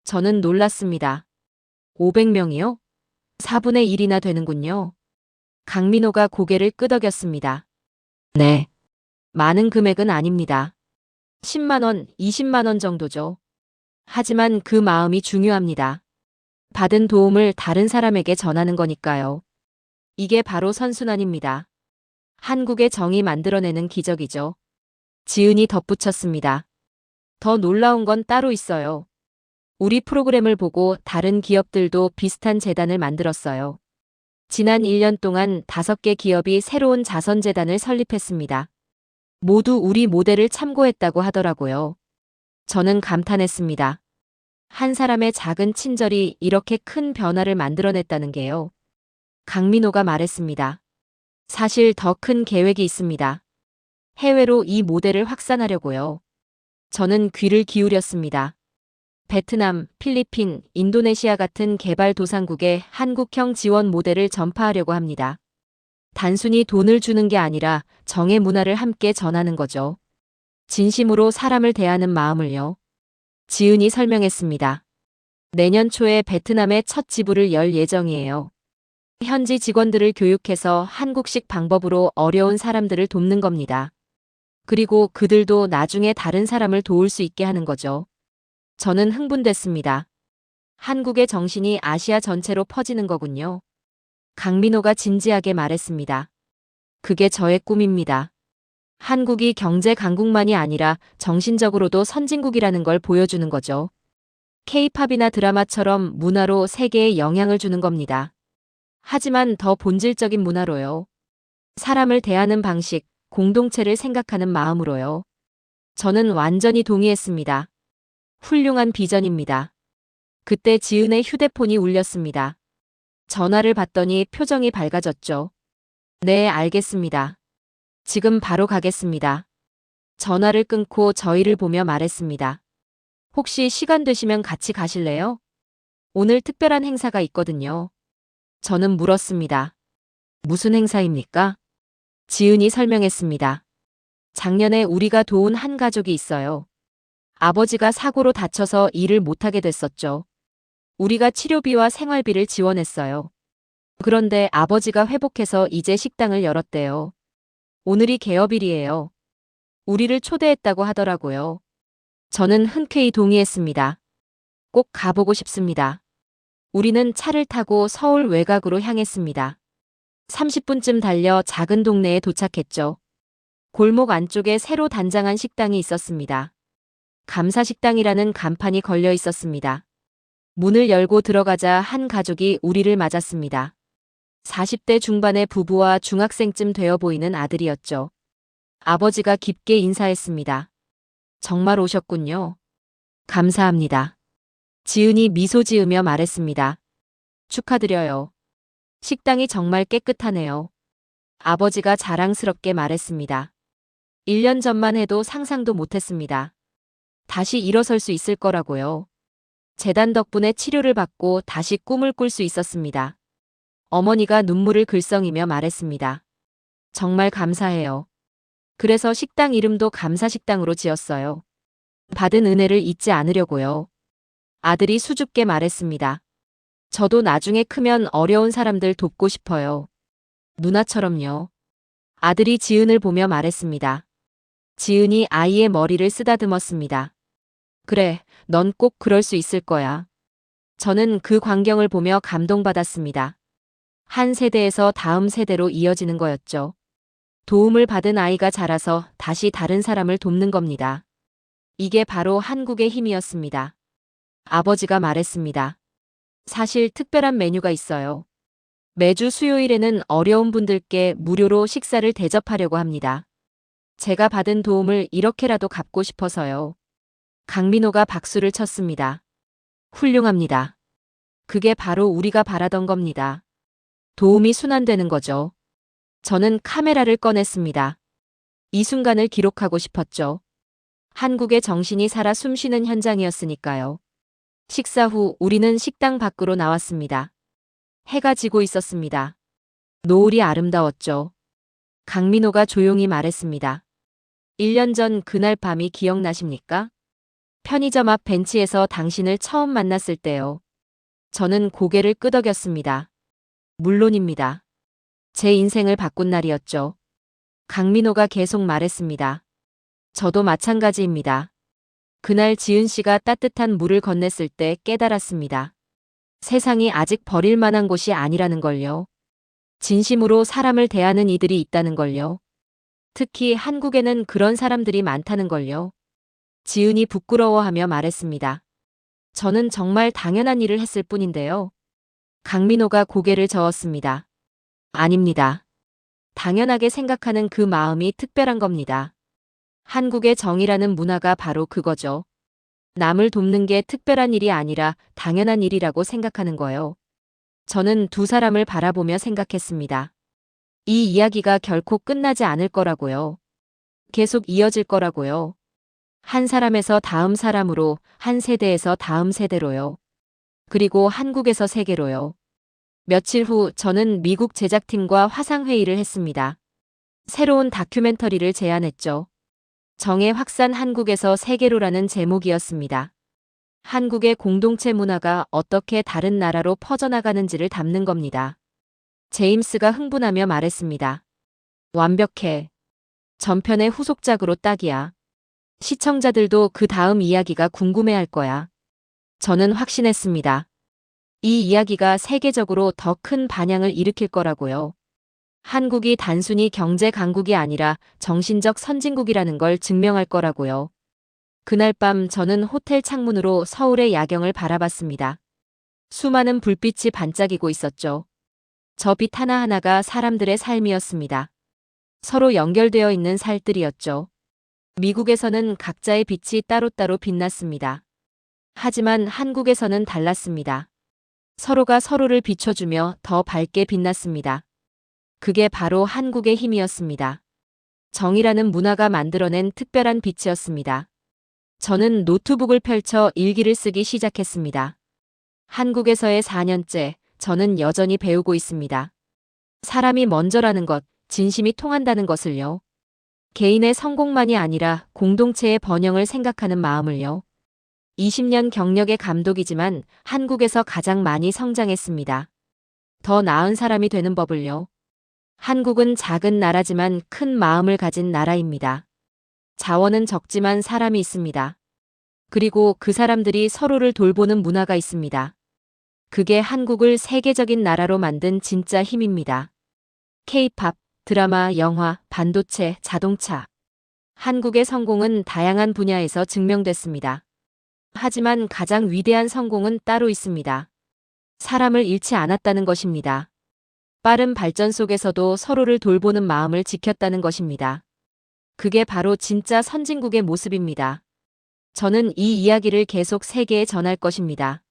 [SPEAKER 1] 저는 놀랐습니다. 500명이요? 4분의 1이나 되는군요. 강민호가 고개를 끄덕였습니다. 네. 많은 금액은 아닙니다. 10만 원, 20만 원 정도죠. 하지만 그 마음이 중요합니다. 받은 도움을 다른 사람에게 전하는 거니까요. 이게 바로 선순환입니다. 한국의 정이 만들어내는 기적이죠. 지은이 덧붙였습니다. 더 놀라운 건 따로 있어요. 우리 프로그램을 보고 다른 기업들도 비슷한 재단을 만들었어요. 지난 1년 동안 5개 기업이 새로운 자선재단을 설립했습니다. 모두 우리 모델을 참고했다고 하더라고요. 저는 감탄했습니다. 한 사람의 작은 친절이 이렇게 큰 변화를 만들어냈다는 게요. 강민호가 말했습니다. 사실 더 큰 계획이 있습니다. 해외로 이 모델을 확산하려고요. 저는 귀를 기울였습니다. 베트남, 필리핀, 인도네시아 같은 개발도상국에 한국형 지원 모델을 전파하려고 합니다. 단순히 돈을 주는 게 아니라 정의 문화를 함께 전하는 거죠. 진심으로 사람을 대하는 마음을요. 지은이 설명했습니다. 내년 초에 베트남에 첫 지부를 열 예정이에요. 현지 직원들을 교육해서 한국식 방법으로 어려운 사람들을 돕는 겁니다. 그리고 그들도 나중에 다른 사람을 도울 수 있게 하는 거죠. 저는 흥분됐습니다. 한국의 정신이 아시아 전체로 퍼지는 거군요. 강민호가 진지하게 말했습니다. 그게 저의 꿈입니다. 한국이 경제 강국만이 아니라 정신적으로도 선진국이라는 걸 보여주는 거죠. K-팝이나 드라마처럼 문화로 세계에 영향을 주는 겁니다. 하지만 더 본질적인 문화로요. 사람을 대하는 방식, 공동체를 생각하는 마음으로요. 저는 완전히 동의했습니다. 훌륭한 비전입니다. 그때 지은의 휴대폰이 울렸습니다. 전화를 받더니 표정이 밝아졌죠. 네, 알겠습니다. 지금 바로 가겠습니다. 전화를 끊고 저희를 보며 말했습니다. 혹시 시간 되시면 같이 가실래요? 오늘 특별한 행사가 있거든요. 저는 물었습니다. 무슨 행사입니까? 지은이 설명했습니다. 작년에 우리가 도운 한 가족이 있어요. 아버지가 사고로 다쳐서 일을 못하게 됐었죠. 우리가 치료비와 생활비를 지원했어요. 그런데 아버지가 회복해서 이제 식당을 열었대요. 오늘이 개업일이에요. 우리를 초대했다고 하더라고요. 저는 흔쾌히 동의했습니다. 꼭 가보고 싶습니다. 우리는 차를 타고 서울 외곽으로 향했습니다. 30분쯤 달려 작은 동네에 도착했죠. 골목 안쪽에 새로 단장한 식당이 있었습니다. 감사식당이라는 간판이 걸려 있었습니다. 문을 열고 들어가자 한 가족이 우리를 맞았습니다. 40대 중반의 부부와 중학생쯤 되어 보이는 아들이었죠. 아버지가 깊게 인사했습니다. 정말 오셨군요. 감사합니다. 지은이 미소 지으며 말했습니다. 축하드려요. 식당이 정말 깨끗하네요. 아버지가 자랑스럽게 말했습니다. 1년 전만 해도 상상도 못했습니다. 다시 일어설 수 있을 거라고요. 재단 덕분에 치료를 받고 다시 꿈을 꿀 수 있었습니다. 어머니가 눈물을 글썽이며 말했습니다. 정말 감사해요. 그래서 식당 이름도 감사식당으로 지었어요. 받은 은혜를 잊지 않으려고요. 아들이 수줍게 말했습니다. 저도 나중에 크면 어려운 사람들 돕고 싶어요. 누나처럼요. 아들이 지은을 보며 말했습니다. 지은이 아이의 머리를 쓰다듬었습니다. 그래, 넌 꼭 그럴 수 있을 거야. 저는 그 광경을 보며 감동받았습니다. 한 세대에서 다음 세대로 이어지는 거였죠. 도움을 받은 아이가 자라서 다시 다른 사람을 돕는 겁니다. 이게 바로 한국의 힘이었습니다. 아버지가 말했습니다. 사실 특별한 메뉴가 있어요. 매주 수요일에는 어려운 분들께 무료로 식사를 대접하려고 합니다. 제가 받은 도움을 이렇게라도 갚고 싶어서요. 강민호가 박수를 쳤습니다. 훌륭합니다. 그게 바로 우리가 바라던 겁니다. 도움이 순환되는 거죠. 저는 카메라를 꺼냈습니다. 이 순간을 기록하고 싶었죠. 한국의 정신이 살아 숨쉬는 현장이었으니까요. 식사 후 우리는 식당 밖으로 나왔습니다. 해가 지고 있었습니다. 노을이 아름다웠죠. 강민호가 조용히 말했습니다. 1년 전 그날 밤이 기억나십니까? 편의점 앞 벤치에서 당신을 처음 만났을 때요. 저는 고개를 끄덕였습니다. 물론입니다. 제 인생을 바꾼 날이었죠. 강민호가 계속 말했습니다. 저도 마찬가지입니다. 그날 지은 씨가 따뜻한 물을 건넸을 때 깨달았습니다. 세상이 아직 버릴 만한 곳이 아니라는 걸요. 진심으로 사람을 대하는 이들이 있다는 걸요. 특히 한국에는 그런 사람들이 많다는 걸요. 지은이 부끄러워하며 말했습니다. 저는 정말 당연한 일을 했을 뿐인데요. 강민호가 고개를 저었습니다. 아닙니다. 당연하게 생각하는 그 마음이 특별한 겁니다. 한국의 정이라는 문화가 바로 그거죠. 남을 돕는 게 특별한 일이 아니라 당연한 일이라고 생각하는 거요. 저는 두 사람을 바라보며 생각했습니다. 이 이야기가 결코 끝나지 않을 거라고요. 계속 이어질 거라고요. 한 사람에서 다음 사람으로, 한 세대에서 다음 세대로요. 그리고 한국에서 세계로요. 며칠 후 저는 미국 제작팀과 화상회의를 했습니다. 새로운 다큐멘터리를 제안했죠. 정의 확산 한국에서 세계로라는 제목이었습니다. 한국의 공동체 문화가 어떻게 다른 나라로 퍼져나가는지를 담는 겁니다. 제임스가 흥분하며 말했습니다. 완벽해. 전편의 후속작으로 딱이야. 시청자들도 그 다음 이야기가 궁금해할 거야. 저는 확신했습니다. 이 이야기가 세계적으로 더 큰 반향을 일으킬 거라고요. 한국이 단순히 경제 강국이 아니라 정신적 선진국이라는 걸 증명할 거라고요. 그날 밤 저는 호텔 창문으로 서울의 야경을 바라봤습니다. 수많은 불빛이 반짝이고 있었죠. 저 빛 하나하나가 사람들의 삶이었습니다. 서로 연결되어 있는 살들이었죠. 미국에서는 각자의 빛이 따로따로 빛났습니다. 하지만 한국에서는 달랐습니다. 서로가 서로를 비춰주며 더 밝게 빛났습니다. 그게 바로 한국의 힘이었습니다. 정이라는 문화가 만들어낸 특별한 빛이었습니다. 저는 노트북을 펼쳐 일기를 쓰기 시작했습니다. 한국에서의 4년째, 저는 여전히 배우고 있습니다. 사람이 먼저라는 것, 진심이 통한다는 것을요. 개인의 성공만이 아니라 공동체의 번영을 생각하는 마음을요. 20년 경력의 감독이지만 한국에서 가장 많이 성장했습니다. 더 나은 사람이 되는 법을요. 한국은 작은 나라지만 큰 마음을 가진 나라입니다. 자원은 적지만 사람이 있습니다. 그리고 그 사람들이 서로를 돌보는 문화가 있습니다. 그게 한국을 세계적인 나라로 만든 진짜 힘입니다. K-팝, 드라마, 영화, 반도체, 자동차. 한국의 성공은 다양한 분야에서 증명됐습니다. 하지만 가장 위대한 성공은 따로 있습니다. 사람을 잃지 않았다는 것입니다. 빠른 발전 속에서도 서로를 돌보는 마음을 지켰다는 것입니다. 그게 바로 진짜 선진국의 모습입니다. 저는 이 이야기를 계속 세계에 전할 것입니다.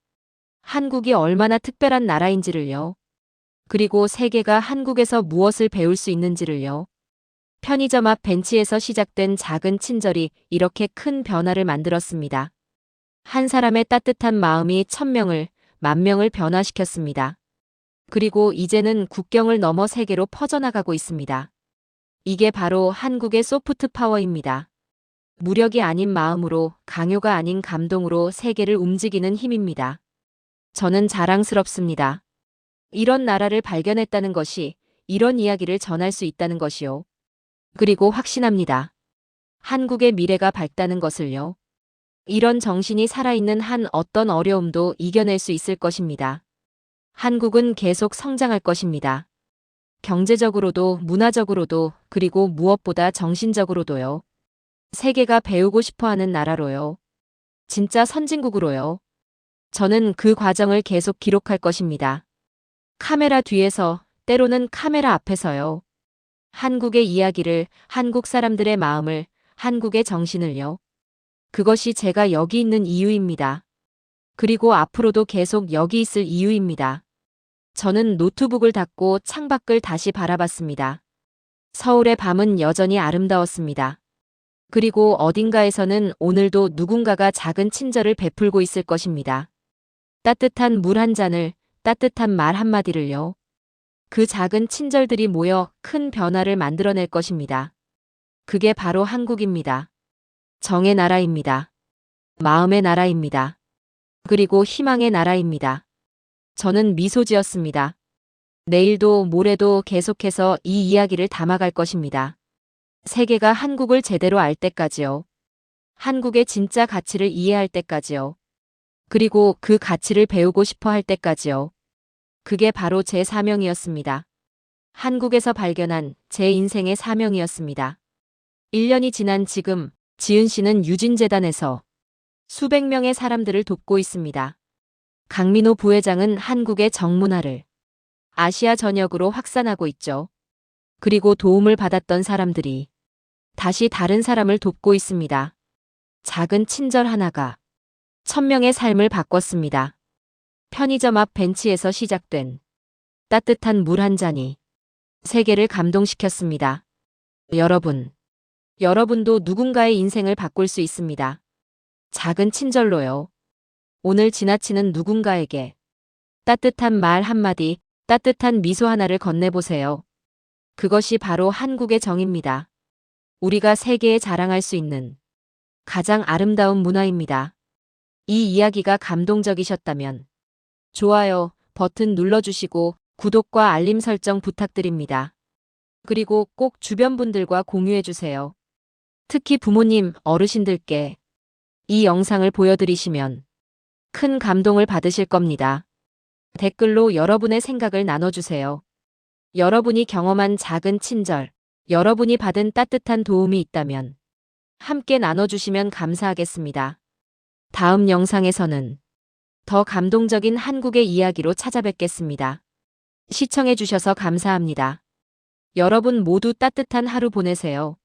[SPEAKER 1] 한국이 얼마나 특별한 나라인지를요. 그리고 세계가 한국에서 무엇을 배울 수 있는지를요. 편의점 앞 벤치에서 시작된 작은 친절이 이렇게 큰 변화를 만들었습니다. 한 사람의 따뜻한 마음이 1000명을, 10,000명을 변화시켰습니다. 그리고 이제는 국경을 넘어 세계로 퍼져나가고 있습니다. 이게 바로 한국의 소프트 파워입니다. 무력이 아닌 마음으로, 강요가 아닌 감동으로 세계를 움직이는 힘입니다. 저는 자랑스럽습니다. 이런 나라를 발견했다는 것이, 이런 이야기를 전할 수 있다는 것이요. 그리고 확신합니다. 한국의 미래가 밝다는 것을요. 이런 정신이 살아있는 한 어떤 어려움도 이겨낼 수 있을 것입니다. 한국은 계속 성장할 것입니다. 경제적으로도, 문화적으로도, 그리고 무엇보다 정신적으로도요. 세계가 배우고 싶어 하는 나라로요. 진짜 선진국으로요. 저는 그 과정을 계속 기록할 것입니다. 카메라 뒤에서, 때로는 카메라 앞에서요. 한국의 이야기를, 한국 사람들의 마음을, 한국의 정신을요. 그것이 제가 여기 있는 이유입니다. 그리고 앞으로도 계속 여기 있을 이유입니다. 저는 노트북을 닫고 창밖을 다시 바라봤습니다. 서울의 밤은 여전히 아름다웠습니다. 그리고 어딘가에서는 오늘도 누군가가 작은 친절을 베풀고 있을 것입니다. 따뜻한 물 한 잔을, 따뜻한 말 한마디를요. 그 작은 친절들이 모여 큰 변화를 만들어낼 것입니다. 그게 바로 한국입니다. 정의 나라입니다. 마음의 나라입니다. 그리고 희망의 나라입니다. 저는 미소 지었습니다. 내일도 모레도 계속해서 이 이야기를 담아갈 것입니다. 세계가 한국을 제대로 알 때까지요. 한국의 진짜 가치를 이해할 때까지요. 그리고 그 가치를 배우고 싶어 할 때까지요. 그게 바로 제 사명이었습니다. 한국에서 발견한 제 인생의 사명이었습니다. 1년이 지난 지금 지은 씨는 유진재단에서 수백 명의 사람들을 돕고 있습니다. 강민호 부회장은 한국의 정문화를 아시아 전역으로 확산하고 있죠. 그리고 도움을 받았던 사람들이 다시 다른 사람을 돕고 있습니다. 작은 친절 하나가 1000명의 삶을 바꿨습니다. 편의점 앞 벤치에서 시작된 따뜻한 물 한 잔이 세계를 감동시켰습니다. 여러분도 누군가의 인생을 바꿀 수 있습니다. 작은 친절로요. 오늘 지나치는 누군가에게 따뜻한 말 한마디, 따뜻한 미소 하나를 건네보세요. 그것이 바로 한국의 정입니다. 우리가 세계에 자랑할 수 있는 가장 아름다운 문화입니다. 이 이야기가 감동적이셨다면 좋아요 버튼 눌러주시고 구독과 알림 설정 부탁드립니다. 그리고 꼭 주변 분들과 공유해주세요. 특히 부모님, 어르신들께 이 영상을 보여드리시면 큰 감동을 받으실 겁니다. 댓글로 여러분의 생각을 나눠주세요. 여러분이 경험한 작은 친절, 여러분이 받은 따뜻한 도움이 있다면 함께 나눠주시면 감사하겠습니다. 다음 영상에서는 더 감동적인 한국의 이야기로 찾아뵙겠습니다. 시청해주셔서 감사합니다. 여러분 모두 따뜻한 하루 보내세요.